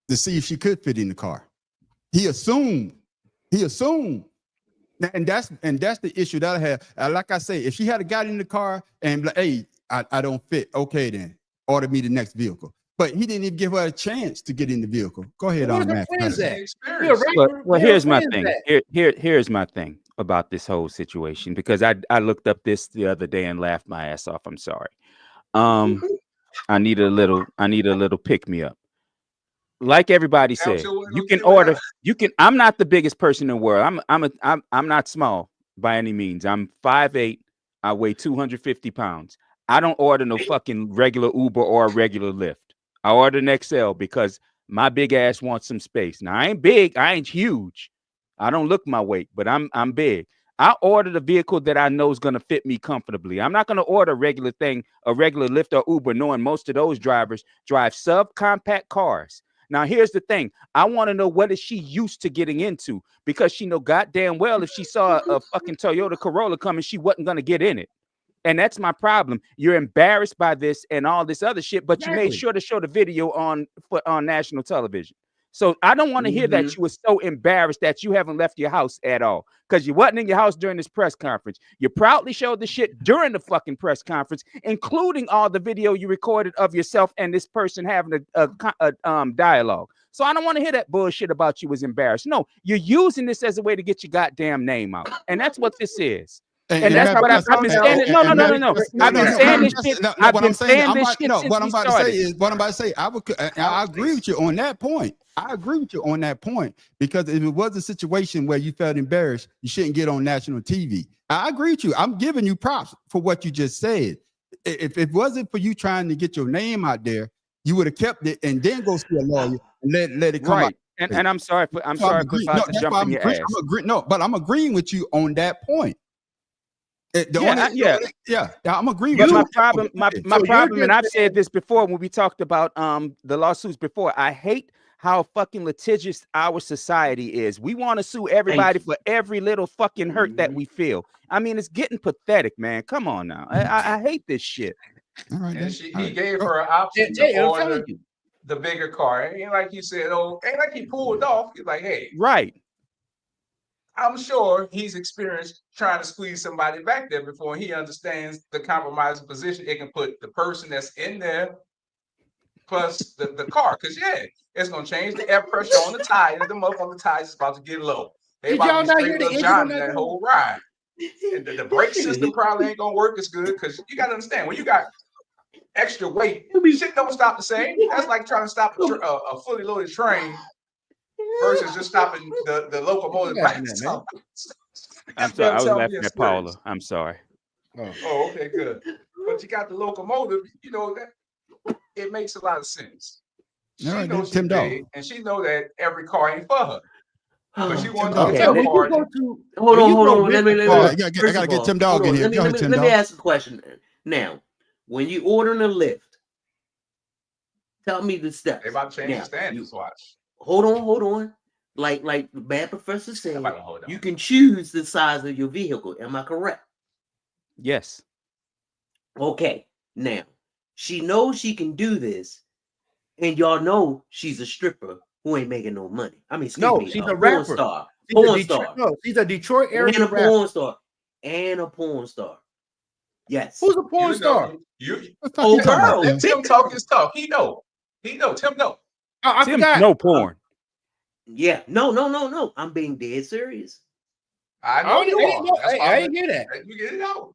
[SPEAKER 2] to see if she could fit in the car. He assumed. And that's the issue that I have. Like I say, if she had got in the car and like, hey, I don't fit. Okay, then order me the next vehicle. But he didn't even give her a chance to get in the vehicle. Go ahead on, Matt.
[SPEAKER 3] Well, here's my thing. Here's my thing about this whole situation, because I looked up this the other day and laughed my ass off. I'm sorry. I need a little pick me up. Like everybody said, you can order. I'm not the biggest person in the world. I'm not small by any means. I'm 5'8". I weigh 250 pounds. I don't order no fucking regular Uber or a regular Lyft. I order an XL because my big ass wants some space. Now I ain't big. I ain't huge. I don't look my weight, but I'm big. I ordered a vehicle that I know is going to fit me comfortably. I'm not going to order a regular Lyft or Uber, knowing most of those drivers drive subcompact cars. Now, here's the thing. I want to know what is she used to getting into, because she know goddamn well if she saw a fucking Toyota Corolla coming, she wasn't going to get in it. And that's my problem. You're embarrassed by this and all this other shit, but you made sure to show the video on national television. So I don't want to hear that you were so embarrassed that you haven't left your house at all, because you wasn't in your house during this press conference. You proudly showed the shit during the fucking press conference, including all the video you recorded of yourself and this person having a dialogue. So I don't want to hear that bullshit about you was embarrassed. No, you're using this as a way to get your goddamn name out. And that's what this is. And that's what I've been saying. No. I've been saying this shit. I've been saying this shit since
[SPEAKER 2] what I'm
[SPEAKER 3] we
[SPEAKER 2] about
[SPEAKER 3] started.
[SPEAKER 2] to say is what I'm about to say. I agree with you on that point. I agree with you on that point, because if it was a situation where you felt embarrassed, you shouldn't get on national TV. I agree with you. I'm giving you props for what you just said. If it wasn't for you trying to get your name out there, you would have kept it and then go see a lawyer and let it come out.
[SPEAKER 3] And I'm sorry for jumping your ass.
[SPEAKER 2] I'm agreeing with you on that point. I'm agreeing
[SPEAKER 3] with
[SPEAKER 2] you.
[SPEAKER 3] My problem, and I've said this before when we talked about the lawsuits before. I hate how fucking litigious our society is. We want to sue everybody for every little fucking hurt that we feel. I mean, it's getting pathetic, man. Come on now. I hate this shit.
[SPEAKER 2] All right,
[SPEAKER 17] and he gave her an option to order the bigger car. It ain't like you said, ain't like he pulled off. He's like, hey.
[SPEAKER 3] Right.
[SPEAKER 17] I'm sure he's experienced trying to squeeze somebody back there before he understands the compromising position it can put the person that's in there plus the car. Because, it's going to change the air pressure on the tires. The muff on the tires is about to get low. They about to be straight up John in that whole ride. And the brake system probably ain't going to work as good, because you got to understand, when you got extra weight, shit don't stop the same. That's like trying to stop a fully loaded train versus just stopping the locomotive.
[SPEAKER 3] I'm sorry, I was laughing at Paula. I'm sorry.
[SPEAKER 17] Oh, okay, good. But you got the locomotive, that it makes a lot of sense. She knows she's big, and she know that every car ain't for her. But she wants to tell her.
[SPEAKER 4] Hold on. Let me
[SPEAKER 2] I gotta get Tim Dog in here.
[SPEAKER 4] Let me ask a question. Now, when you ordering a Lyft, tell me the steps.
[SPEAKER 17] They about to change the standards. Watch.
[SPEAKER 4] Hold on. Like the bad professor said, you can choose the size of your vehicle. Am I correct?
[SPEAKER 3] Yes.
[SPEAKER 4] Okay. Now, she knows she can do this, and y'all know she's a stripper who ain't making no money. I mean,
[SPEAKER 1] she's a rapper.
[SPEAKER 4] Porn star.
[SPEAKER 1] No, she's a Detroit area
[SPEAKER 4] and a porn star. And a porn star. Yes.
[SPEAKER 1] Who's a porn star?
[SPEAKER 4] Girl.
[SPEAKER 17] Tim talk his talk. He know. Tim know.
[SPEAKER 1] I forgot.
[SPEAKER 3] No porn.
[SPEAKER 4] Yeah. No. I'm being dead serious.
[SPEAKER 17] I know you are.
[SPEAKER 1] I didn't hear that.
[SPEAKER 17] You get it out.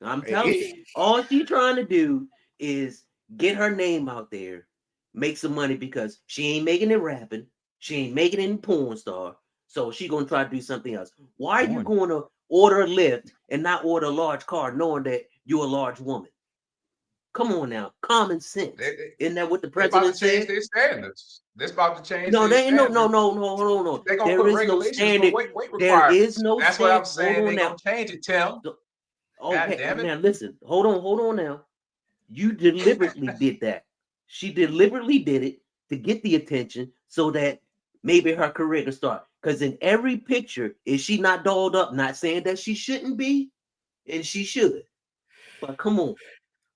[SPEAKER 4] I'm telling you, all she's trying to do is get her name out there, make some money, because she ain't making it rapping. She ain't making it in porn star. So she's going to try to do something else. Why are you going to order a Lyft and not order a large car knowing that you're a large woman? Come on now. Common sense. Isn't that what the president said?
[SPEAKER 17] They're about to change their standards. They're about to change
[SPEAKER 4] No. They're going
[SPEAKER 17] to put regulations for weight requirements.
[SPEAKER 4] There is no
[SPEAKER 17] That's what I'm saying. They're going to change it, Tim.
[SPEAKER 4] Okay,
[SPEAKER 17] damn it.
[SPEAKER 4] now listen. Hold on now. You deliberately did that. She deliberately did it to get the attention so that maybe her career can start. Because in every picture, is she not dolled up? Not saying that she shouldn't be, and she should. But come on.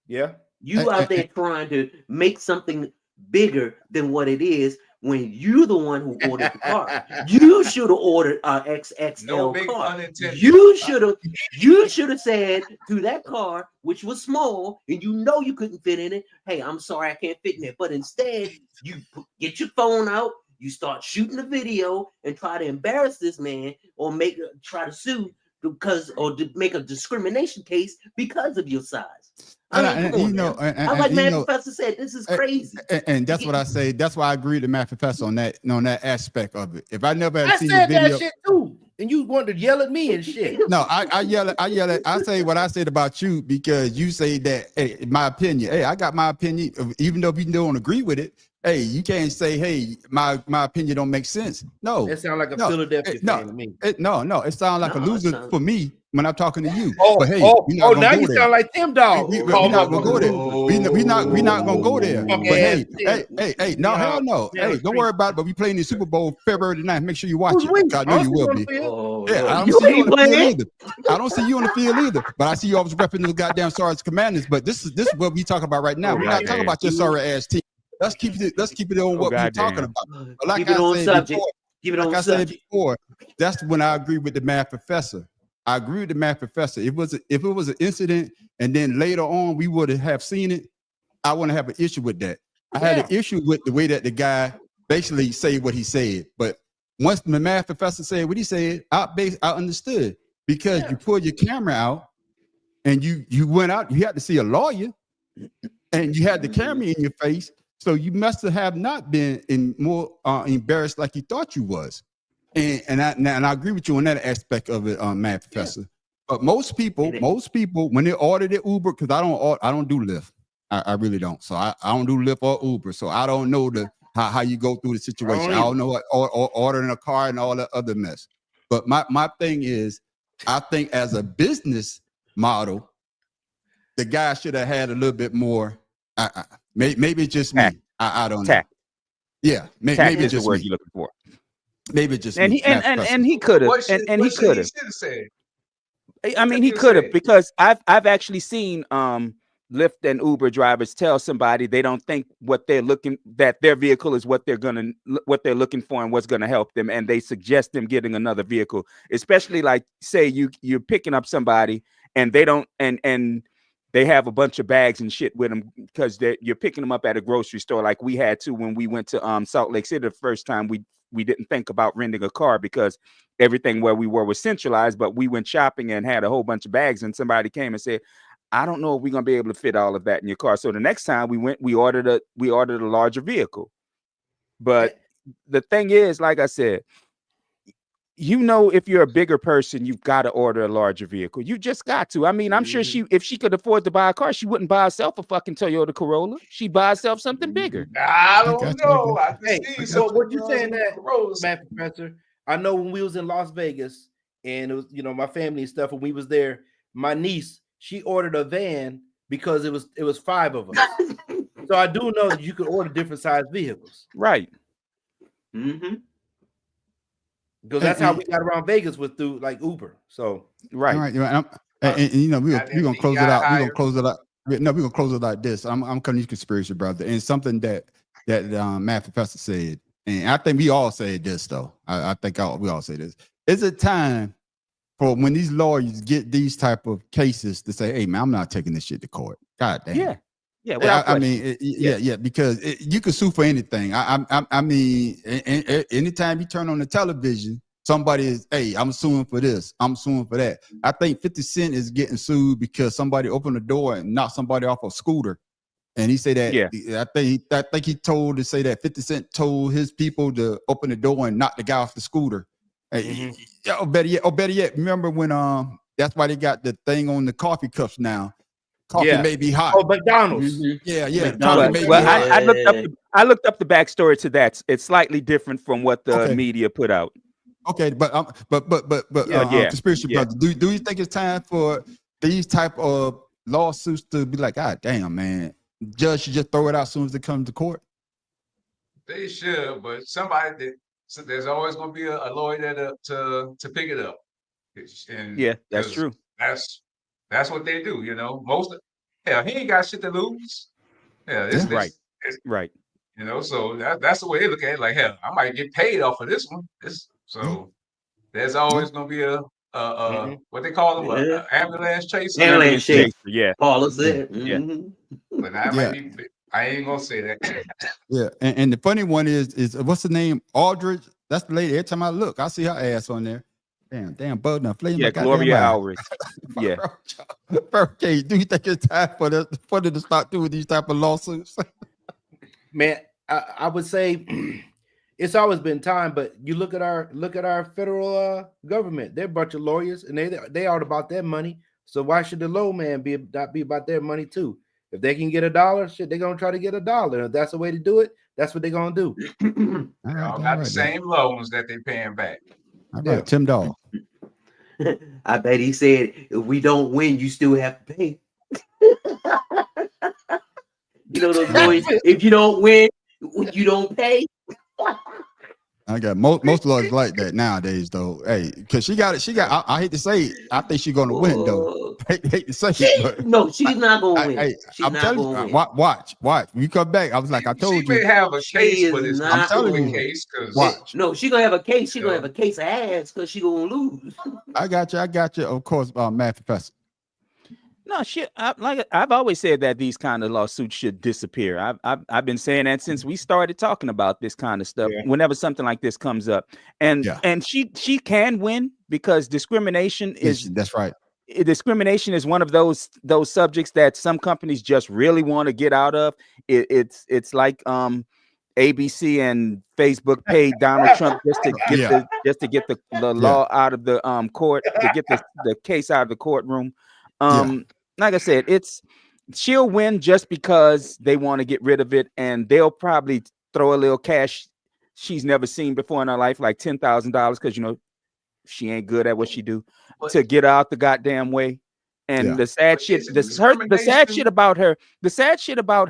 [SPEAKER 1] Yeah.
[SPEAKER 4] You out there trying to make something bigger than what it is when you're the one who ordered the car. You should have ordered an XXL
[SPEAKER 17] No big
[SPEAKER 4] car.
[SPEAKER 17] unintended.
[SPEAKER 4] You should have said to that car, which was small, and you know you couldn't fit in it, hey, I'm sorry, I can't fit in it. But instead, you get your phone out, you start shooting the video and try to embarrass this man or try to sue or to make a discrimination case because of your size. Like Matt Professor said, this is crazy.
[SPEAKER 2] And that's what I say. That's why I agree with Matt Professor on that aspect of it. If I never had seen the
[SPEAKER 1] said
[SPEAKER 2] video,
[SPEAKER 1] that shit too, and you wanted to yell at me and shit.
[SPEAKER 2] No, I yell at. I say what I said about you because you say that. Hey, my opinion. Hey, I got my opinion. Even though you don't agree with it, hey, you can't say, hey, my opinion don't make sense. No,
[SPEAKER 1] it sounds like a Philadelphia fan to me.
[SPEAKER 2] It sounds like a loser for me when I'm talking to you.
[SPEAKER 1] But
[SPEAKER 2] hey,
[SPEAKER 1] now you sound like Tim Dog.
[SPEAKER 2] We're not gonna go there. We're not gonna go there. But hey, no, hell no. Hey, don't worry about it. But we playing the Super Bowl February 9th. Make sure you watch it. I know you will be. Yeah, I don't see you on the field either. I don't see you on the field either. But I see you always repping those goddamn Sergeant Commanders. But this is what we talking about right now. We're not talking about your sorry ass team. Let's keep it on what we're talking about. But like I said before, that's when I agree with the Math Professor. I agree with the Math Professor. If it was an incident and then later on we would have seen it, I wouldn't have an issue with that. I had an issue with the way that the guy basically said what he said. But once the Math Professor said what he said, I understood because you pulled your camera out and you went out. You had to see a lawyer, and you had the camera in your face. So you must have not been more embarrassed like you thought you was. And I agree with you on that aspect of it, Matt Professor. But most people, when they order their Uber, because I don't do Lyft. I really don't. So I don't do Lyft or Uber. So I don't know how you go through the situation. I don't know what ordering a car and all that other mess. But my thing is, I think as a business model, the guy should have had a little bit more. Maybe it's just me. I don't know. Yeah, maybe it's just
[SPEAKER 3] the word
[SPEAKER 2] me.
[SPEAKER 3] you're looking for.
[SPEAKER 2] Maybe just
[SPEAKER 3] and
[SPEAKER 2] me.
[SPEAKER 3] And he could have. And he could have. I mean, he could have, because I've actually seen Lyft and Uber drivers tell somebody they don't think that their vehicle is what they're looking for and what's gonna help them, and they suggest them getting another vehicle. Especially like, say you're picking up somebody and they don't and they have a bunch of bags and shit with them because you're picking them up at a grocery store, like we had to when we went to Salt Lake City the first time. We didn't think about renting a car because everything where we were was centralized, but we went shopping and had a whole bunch of bags, and somebody came and said, I don't know if we're gonna be able to fit all of that in your car. So the next time we ordered a larger vehicle. But the thing is, like I said, if you're a bigger person, you've got to order a larger vehicle. You just got to. I mean, I'm sure if she could afford to buy a car, she wouldn't buy herself a fucking Toyota Corolla. She'd buy herself something bigger.
[SPEAKER 17] I don't know.
[SPEAKER 1] So what you saying that, Matt Professor? I know when we was in Las Vegas and it was, my family and stuff, when we was there, my niece, she ordered a van because it was 5 of us. So I do know that you could order different size vehicles.
[SPEAKER 3] Right.
[SPEAKER 4] Mm-hmm.
[SPEAKER 1] Because that's how we got around Vegas through like Uber. So
[SPEAKER 2] right. All right. We're gonna close it out. We're gonna close it out. No, we're gonna close it like this. I'm coming to you, conspiracy brother, and something that Matt Professor said, and I think we all said this though. I think we all say this. It's a time for when these lawyers get these type of cases to say, "Hey man, I'm not taking this shit to court." God damn.
[SPEAKER 3] Yeah. Yeah,
[SPEAKER 2] because you can sue for anything. I mean, anytime you turn on the television, somebody is, hey, I'm suing for this, I'm suing for that. I think 50 Cent is getting sued because somebody opened the door and knocked somebody off a scooter, and he said that. Yeah. I think he told to say that 50 Cent told his people to open the door and knock the guy off the scooter. Or better yet, remember when that's why they got the thing on the coffee cups now. Coffee may be hot.
[SPEAKER 1] Oh, McDonald's.
[SPEAKER 2] Yeah.
[SPEAKER 3] McDonald's. I looked up the backstory to that. It's slightly different from what the media put out.
[SPEAKER 2] Okay, but conspiracy brother, do you think it's time for these type of lawsuits to be like, God damn, man, judge should just throw it out as soon as it comes to court?
[SPEAKER 17] They should, but so there's always going to be a lawyer there to pick it up. And
[SPEAKER 3] Yeah, that's true.
[SPEAKER 17] That's what they do, you know. Hell, he ain't got shit to lose. Yeah,
[SPEAKER 3] right.
[SPEAKER 17] You know, so that's the way they look at it. Like, hell, I might get paid off of this one. There's always gonna be a what they call them, a ambulance chaser.
[SPEAKER 4] Ambulance chaser,
[SPEAKER 3] yeah.
[SPEAKER 4] Paula said.
[SPEAKER 3] Yeah.
[SPEAKER 17] But I ain't gonna say that.
[SPEAKER 2] Yeah, and the funny one is what's the name? Aldridge. That's the lady. Every time I look, I see her ass on there. Damn, bug now.
[SPEAKER 3] Yeah, Gloria Aldridge. Yeah.
[SPEAKER 2] Okay, do you think it's time for them to start doing these type of lawsuits?
[SPEAKER 1] Man, I would say it's always been time, but you look at our federal government. They're a bunch of lawyers, and they all about their money. So why should the low man not be about their money too? If they can get $1, shit, they're gonna try to get $1. If that's the way to do it, that's what they're gonna do.
[SPEAKER 17] They all got the same loans that they're paying back.
[SPEAKER 2] All right, Tim Dog.
[SPEAKER 4] I bet he said, if we don't win, you still have to pay. You know those lawyers, if you don't win, you don't pay.
[SPEAKER 2] I got most lawyers like that nowadays, though. Hey, because she got. I hate to say it. I think she's gonna win, though. Hate to say it, but
[SPEAKER 4] no, she's not gonna win.
[SPEAKER 2] I'm telling you, watch. When you come back, I was like, I told you.
[SPEAKER 17] She may have a case, but it's
[SPEAKER 2] I'm telling you.
[SPEAKER 17] Case
[SPEAKER 2] watch.
[SPEAKER 4] No, she gonna have a case. She gonna have a case of ass because she gonna lose.
[SPEAKER 2] I got you. Of course, math professor.
[SPEAKER 3] No shit. I've always said that these kind of lawsuits should disappear. I've been saying that since we started talking about this kind of stuff. Yeah. Whenever something like this comes up, and she can win because discrimination is.
[SPEAKER 2] That's right.
[SPEAKER 3] Discrimination is one of those subjects that some companies just really want to get out of. It's like ABC and Facebook paid Donald Trump just to get the law out of the court, to get the case out of the courtroom. Like I said, she'll win just because they want to get rid of it, and they'll probably throw a little cash she's never seen before in her life, like $10,000, because she ain't good at what she do, to get out the goddamn way. And the sad shit, the sad shit about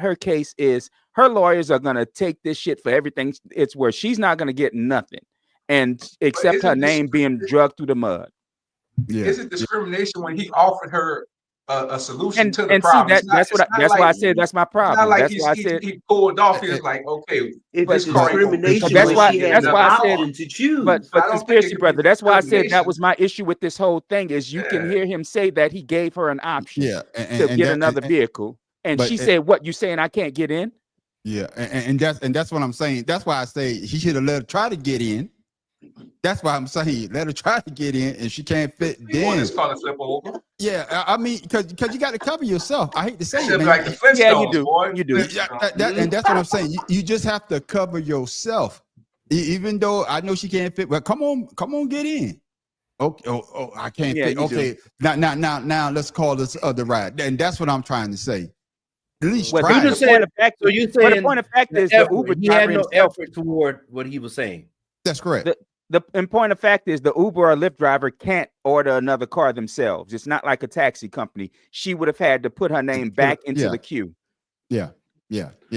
[SPEAKER 3] her case is her lawyers are gonna take this shit for everything it's worth. She's not gonna get nothing, and except her name being dragged through the mud.
[SPEAKER 2] Yeah.
[SPEAKER 17] Is it discrimination when he offered her a solution to the problem?
[SPEAKER 3] See, that's why I said that's my problem.
[SPEAKER 17] It's not like
[SPEAKER 3] that's why I said
[SPEAKER 17] he pulled off. He was like, okay,
[SPEAKER 4] it's discrimination.
[SPEAKER 3] That's why I
[SPEAKER 4] said to choose.
[SPEAKER 3] But conspiracy brother, that's why I said that was my issue with this whole thing. Is you can hear him say that he gave her an option to get another vehicle, and she said, "What you saying? I can't get in?"
[SPEAKER 2] Yeah, and that's what I'm saying. That's why I say he should have let her try to get in. That's why I'm saying let her try to get in, and she can't fit. Then
[SPEAKER 17] it's called a flip over.
[SPEAKER 2] Yeah, I mean, because you got to cover yourself. I hate to say it, man.
[SPEAKER 17] Like the Flintstones,
[SPEAKER 3] yeah, you do.
[SPEAKER 17] Boy.
[SPEAKER 3] You do.
[SPEAKER 2] And that's what I'm saying. You just have to cover yourself, even though I know she can't fit. Well, come on, get in. Okay, I can't fit. Okay, now let's call this other ride, and that's what I'm trying to say. At least try.
[SPEAKER 1] The point of fact is the Uber driver had no effort toward what he was saying.
[SPEAKER 2] That's correct.
[SPEAKER 3] The point of fact is the Uber or Lyft driver can't order another car themselves. It's not like a taxi company. She would have had to put her name back into the queue.
[SPEAKER 2] Yeah.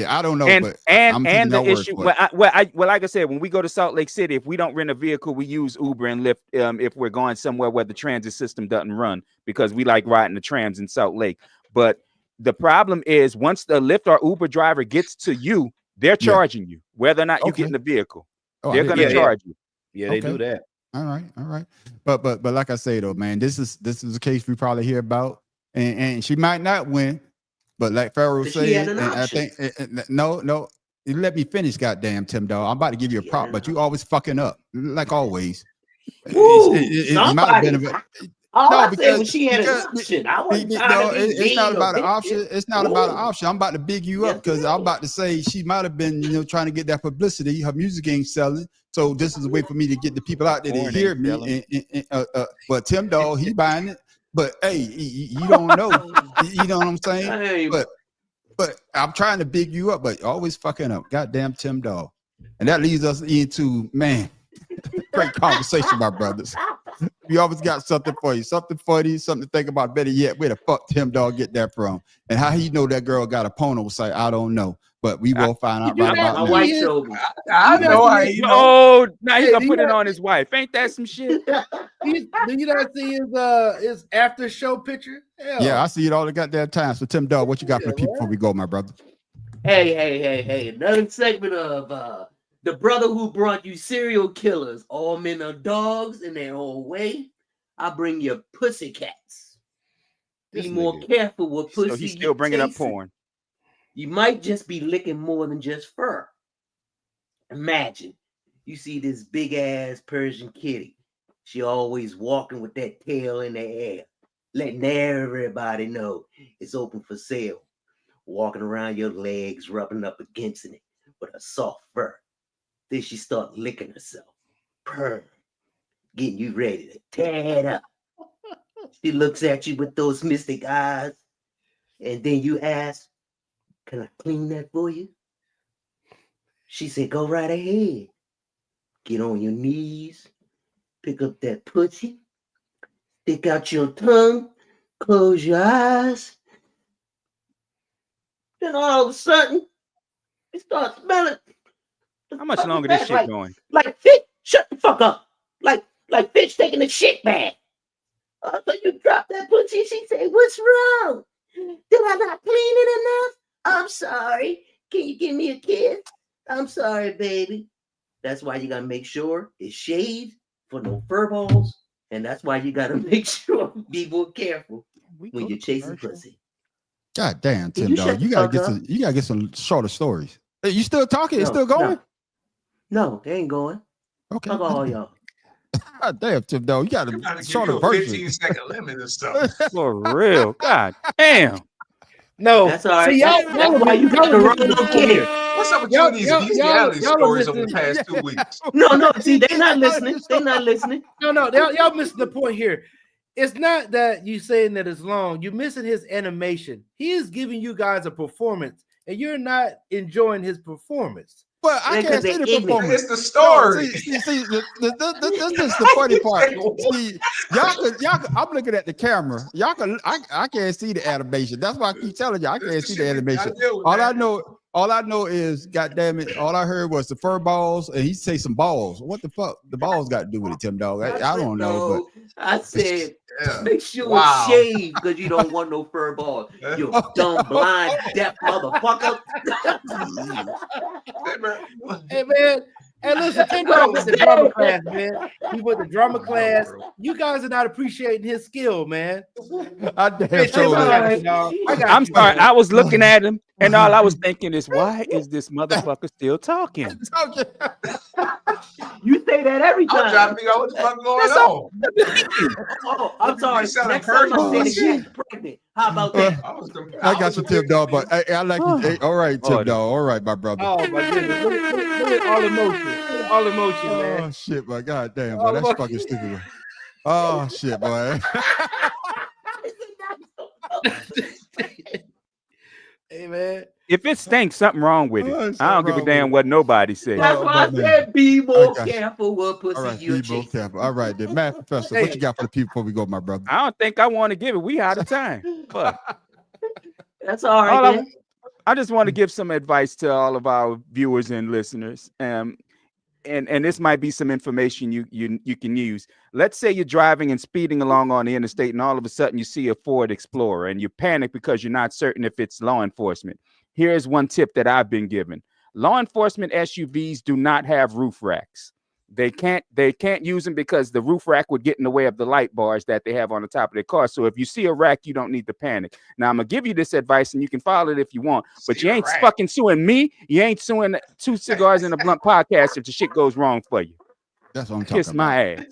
[SPEAKER 2] I don't know,
[SPEAKER 3] and
[SPEAKER 2] but
[SPEAKER 3] the issue. Like I said, when we go to Salt Lake City, if we don't rent a vehicle, we use Uber and Lyft if we're going somewhere where the transit system doesn't run, because we like riding the trams in Salt Lake. But the problem is once the Lyft or Uber driver gets to you, they're charging you whether or not you get in the vehicle. They're going to charge you.
[SPEAKER 1] Yeah, they do that.
[SPEAKER 2] All right. But like I say though, man, this is a case we probably hear about, and she might not win, but like Pharaoh said, and I think no, you let me finish, goddamn Tim Dog. I'm about to give you a prop, but you always fucking up like always. It might have been
[SPEAKER 4] because she had an option.
[SPEAKER 2] It's not about an option. It's not about an option. I'm about to big you up because I'm about to say she might have been, trying to get that publicity. Her music ain't selling, so this is a way for me to get the people out there to hear me. But Tim Dog, he buying it. But hey, you don't know. You know what I'm saying? But I'm trying to big you up, but always fucking up. Goddamn Tim Dog. And that leads us into, man, great conversation, my brothers. We always got something for you, something funny, something to think about. Better yet, where the fuck Tim Dog get that from? And how he know that girl got a porno site, I don't know. But we will find out right about
[SPEAKER 4] My
[SPEAKER 2] now.
[SPEAKER 4] wife showed me.
[SPEAKER 17] I know how you know.
[SPEAKER 3] Oh, now he gonna put it on his wife. Ain't that some shit?
[SPEAKER 1] Do you not see his after show picture? Hell.
[SPEAKER 2] Yeah, I see it all the goddamn time. So Tim Dog, what you got for the people before we go, my brother?
[SPEAKER 4] Hey. Another segment of the brother who brought you serial killers. All men are dogs in their own way. I bring you pussycats. Be more careful with pussy.
[SPEAKER 3] So he's still bringing up porn.
[SPEAKER 4] You might just be licking more than just fur. Imagine you see this big ass Persian kitty. She always walking with that tail in the air, letting everybody know it's open for sale. Walking around your legs, rubbing up against it with a soft fur. Then she start licking herself, purr, getting you ready to tear it up. She looks at you with those mystic eyes, and then you ask, "Can I clean that for you?" She said, "Go right ahead. Get on your knees, pick up that pussy, stick out your tongue, close your eyes." Then all of a sudden, it starts smelling.
[SPEAKER 3] How much longer this shit going?
[SPEAKER 4] Like fish, shut the fuck up. Like fish taking a shit bath. So you drop that pussy, she said, "What's wrong? Did I not clean it enough? I'm sorry. Can you give me a kiss? I'm sorry, baby." That's why you gotta make sure it's shaved for no fur balls. And that's why you gotta make sure, be more careful when you're chasing pussy.
[SPEAKER 2] God damn, Tim Dog. You gotta get some shorter stories. Hey, you still talking? It's still going?
[SPEAKER 4] No, they ain't going.
[SPEAKER 2] Okay.
[SPEAKER 4] Fuck all y'all.
[SPEAKER 2] God damn, Tim Dog. You got a shorter version.
[SPEAKER 17] 15-second limit or something.
[SPEAKER 3] For real. God damn.
[SPEAKER 1] No,
[SPEAKER 4] that's all right.
[SPEAKER 1] See,
[SPEAKER 4] that's why you got the wrong little kid.
[SPEAKER 17] What's up with you and these bestiality stories over the past 2 weeks?
[SPEAKER 4] No. See, they're not listening. They're not listening.
[SPEAKER 1] No, y'all missing the point here. It's not that you saying that it's long. You're missing his animation. He is giving you guys a performance, and you're not enjoying his performance.
[SPEAKER 2] But I can't see the performance.
[SPEAKER 17] It's the story.
[SPEAKER 2] See, this is the funny part. See, y'all. I'm looking at the camera. I can't see the animation. That's why I keep telling you I can't see the animation. All I know is, goddamn it, all I heard was the fur balls, and he say some balls. What the fuck? The balls got to do with it, Tim Dog? I don't know. But
[SPEAKER 4] I said, make sure it's shaved because you don't want no fur balls. You dumb, blind, deaf motherfucker.
[SPEAKER 1] Hey, man. Hey, listen, Tim Dog went to drama class, man. He went to drama class. You guys are not appreciating his skill, man.
[SPEAKER 2] I'm
[SPEAKER 3] sorry. I was looking at him, and all I was thinking is, why is this motherfucker still talking?
[SPEAKER 4] You say that every time.
[SPEAKER 17] I'm trying to figure out what the fuck going on.
[SPEAKER 4] Oh, I'm sorry. Next time I'm saying pregnant. How about that?
[SPEAKER 2] I got you, Tim Dog, but I like you. Hey, all right, Tim Dog. All right, my brother.
[SPEAKER 1] Oh, my goodness. Look at all emotion. All emotion, man.
[SPEAKER 2] Oh, shit, my God damn, boy. That's fucking stupid. Oh, shit, boy.
[SPEAKER 1] Hey, man.
[SPEAKER 3] If it stinks, something wrong with it. I don't give a damn what nobody says.
[SPEAKER 4] That's why I said be more careful what pussy you chase.
[SPEAKER 2] Careful. All right, then. Matt Professor, what you got for the people before we go, my brother?
[SPEAKER 3] I don't think I want to give it. We out of time. But
[SPEAKER 4] that's all right.
[SPEAKER 3] I just want to give some advice to all of our viewers and listeners. And this might be some information you can use. Let's say you're driving and speeding along on the interstate, and all of a sudden you see a Ford Explorer, and you panic because you're not certain if it's law enforcement. Here's one tip that I've been given. Law enforcement SUVs do not have roof racks. They can't use them because the roof rack would get in the way of the light bars that they have on the top of their car. So if you see a rack, you don't need to panic. Now, I'm going to give you this advice, and you can follow it if you want, but you ain't fucking suing me. You ain't suing Two Cigars and a Blunt podcast if the shit goes wrong for you.
[SPEAKER 2] That's what I'm talking
[SPEAKER 3] Kiss my ass.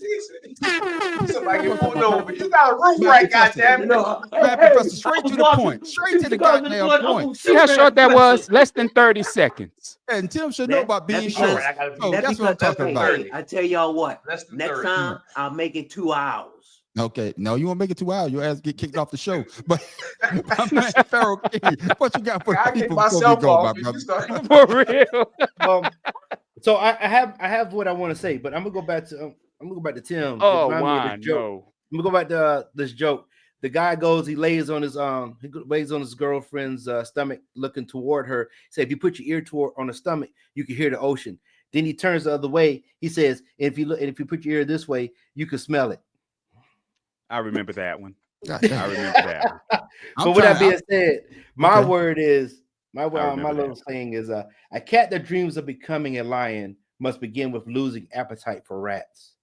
[SPEAKER 17] Somebody get pulled over. You got a roof rack, goddamn it.
[SPEAKER 2] Professor, straight to the point. Straight to the goddamn point.
[SPEAKER 3] See how short that was? Less than 30 seconds.
[SPEAKER 2] And Tim should know about being short. So that's what I'm talking about.
[SPEAKER 4] I tell y'all what. Next time, I'll make it 2 hours.
[SPEAKER 2] Okay, no, you won't make it 2 hours. Your ass get kicked off the show. But my man, Pharaoh King, what you got for the people before we go, my brother?
[SPEAKER 3] For real.
[SPEAKER 1] So I have what I want to say, but I'm gonna go back to I'm gonna go back to Tim.
[SPEAKER 3] Oh,
[SPEAKER 1] Remind me of this
[SPEAKER 3] Juan,
[SPEAKER 1] joke.
[SPEAKER 3] no.
[SPEAKER 1] I'm gonna go back to this joke. The guy goes, he lays on his girlfriend's stomach, looking toward her. Say, if you put your ear toward on the stomach, you can hear the ocean. Then he turns the other way. He says, if you put your ear this way, you can smell it.
[SPEAKER 3] I remember that one. I remember that one.
[SPEAKER 1] But with that being said, my word is my little saying is a cat that dreams of becoming a lion must begin with losing appetite for rats.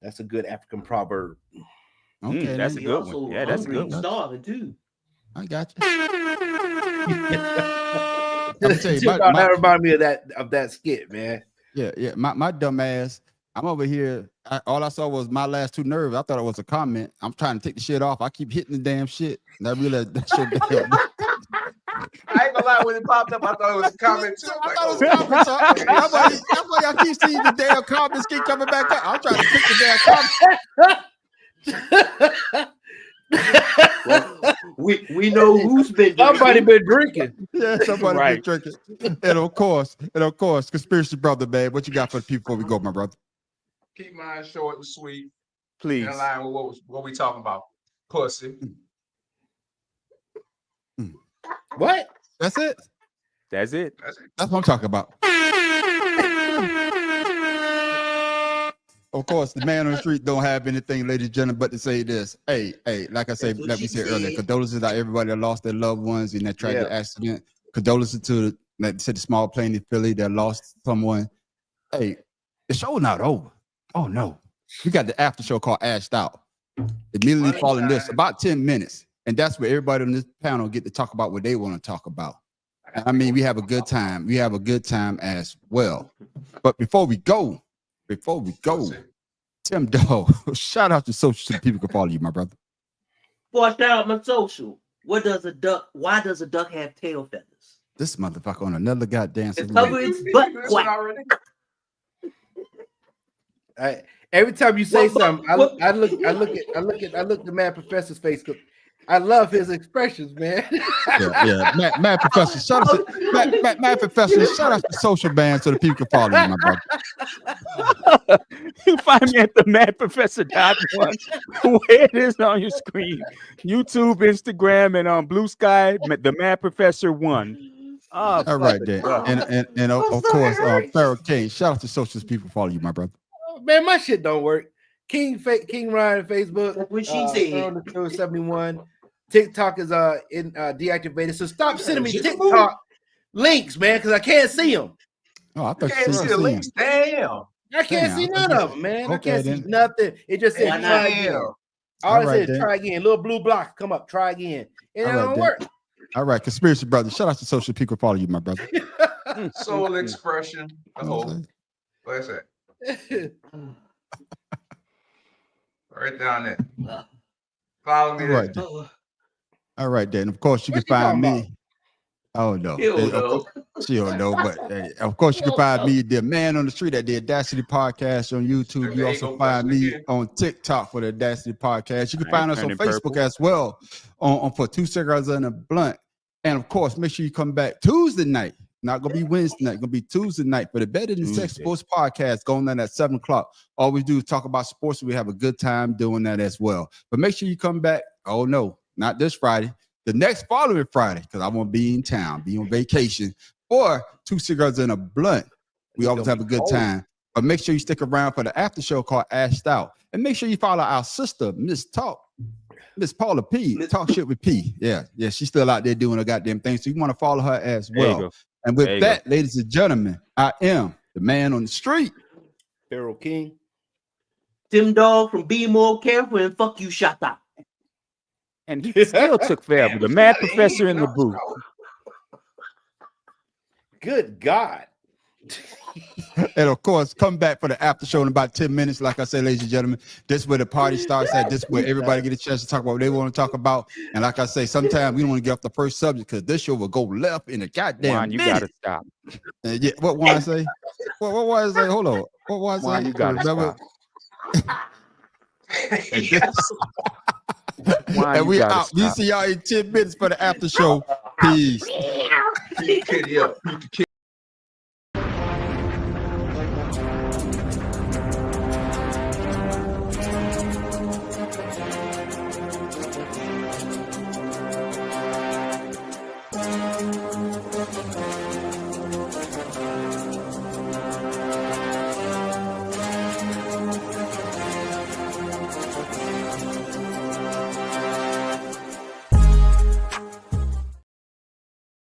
[SPEAKER 1] That's a good African proverb.
[SPEAKER 2] Okay,
[SPEAKER 3] that's a good one. Yeah, that's a good one.
[SPEAKER 4] Starving too.
[SPEAKER 2] I got you. I'm tell you,
[SPEAKER 1] that reminded me of that skit, man.
[SPEAKER 2] Yeah. My dumb ass. I'm over here. All I saw was my last two nerves. I thought it was a comment. I'm trying to take the shit off. I keep hitting the damn shit. And I realized that's your damn.
[SPEAKER 17] I ain't gonna lie, when it popped up, I thought it was a comment too.
[SPEAKER 2] I thought it was a comment. So that's why I keep seeing the damn comments keep coming back up. I'm trying to pick the damn comment.
[SPEAKER 4] Well, we know who's been drinking.
[SPEAKER 1] Somebody been drinking.
[SPEAKER 2] Yeah, somebody been drinking. And of course, conspiracy brother, man. What you got for the people before we go, my brother?
[SPEAKER 17] Keep mine short and sweet.
[SPEAKER 3] Please.
[SPEAKER 17] In line with what we talking about. Pussy.
[SPEAKER 1] What?
[SPEAKER 2] That's it.
[SPEAKER 3] That's it.
[SPEAKER 2] That's what I'm talking about. Of course, the man on the street don't have anything, ladies and gentlemen, but to say this. Hey, like I said, like we said earlier, condolences to everybody that lost their loved ones in that tragic accident. Condolences to, like I said, the small plane in Philly that lost someone. Hey, the show not over. Oh no. We got the after show called Ashed Out. Immediately following this, about 10 minutes. And that's where everybody on this panel get to talk about what they want to talk about. I mean, we have a good time. We have a good time as well. But before we go, Tim Dog, shout out to social so people can follow you, my brother.
[SPEAKER 4] Boy, shout out my social. Why does a duck have tail feathers?
[SPEAKER 2] This motherfucker on another goddamn
[SPEAKER 4] it's cover its butt quack.
[SPEAKER 1] Every time you say something, I look at the Mad Professor's face. I love his expressions, man.
[SPEAKER 2] yeah. Mad Professor, shout out to Mad Professor, shout out to social band so the people can follow you, my brother.
[SPEAKER 3] You find me at the madprofessor.1, where it is on your screen. YouTube, Instagram, and on Blue Sky, the Mad Professor 1. Oh,
[SPEAKER 2] all right, then. And of course, Pharaoh King, shout out to social people follow you, my brother.
[SPEAKER 1] Man, my shit don't work. King Ryan Facebook.
[SPEAKER 4] That's what she said.
[SPEAKER 1] 71. TikTok is deactivated. So stop sending me TikTok links, man, because I can't see them.
[SPEAKER 2] Oh, I thought
[SPEAKER 17] you can't see the links. Damn.
[SPEAKER 1] I can't see none of them, man. Okay, I can't see nothing. It just said try again. All it said try again. Little blue block come up. Try again. And it don't work.
[SPEAKER 2] All right, conspiracy brother. Shout out to social people follow you, my brother.
[SPEAKER 17] Soul expression. What's that? Right down there. Follow me there.
[SPEAKER 2] All right, then. Of course, you can find me. Oh no, she don't know, but of course you can find me, the man on the street, at the Audacity Podcast on YouTube. You also find me on TikTok for the Audacity Podcast. You can find us on Facebook as well on for Two Cigars and a Blunt. And of course, make sure you come back Tuesday night. Not gonna be Wednesday night, gonna be Tuesday night for the Better Than Sex Sports Podcast, going on at 7 o'clock. All we do is talk about sports, and we have a good time doing that as well. But make sure you come back. Oh no, not this Friday, the next following Friday, because I want to be in town, be on vacation, or Two Cigars and a Blunt. We always have a good time. But make sure you stick around for the after show called Ashed Out. And make sure you follow our sister, Miss Paula P. Talk Shit with P. Yeah, she's still out there doing her goddamn thing. So you want to follow her as well. And with that, ladies and gentlemen, I am the man on the street,
[SPEAKER 1] Pharaoh King.
[SPEAKER 4] Tim Dog from Be More Careful and Fuck You, Shut Up.
[SPEAKER 3] And he still took forever. The Mad Professor in the booth.
[SPEAKER 1] Good God.
[SPEAKER 2] And of course, come back for the after show in about 10 minutes. Like I said, ladies and gentlemen, this is where the party starts at. This is where everybody get a chance to talk about what they want to talk about. And like I say, sometimes we don't want to get off the first subject because this show will go left in a goddamn
[SPEAKER 3] Juan, you
[SPEAKER 2] minute.
[SPEAKER 3] Gotta stop.
[SPEAKER 2] Yeah, what Juan say? What Juan say? Hold on. What Juan say?
[SPEAKER 3] Juan, you gotta stop.
[SPEAKER 2] And we out. We see y'all in 10 minutes for the after show. Peace.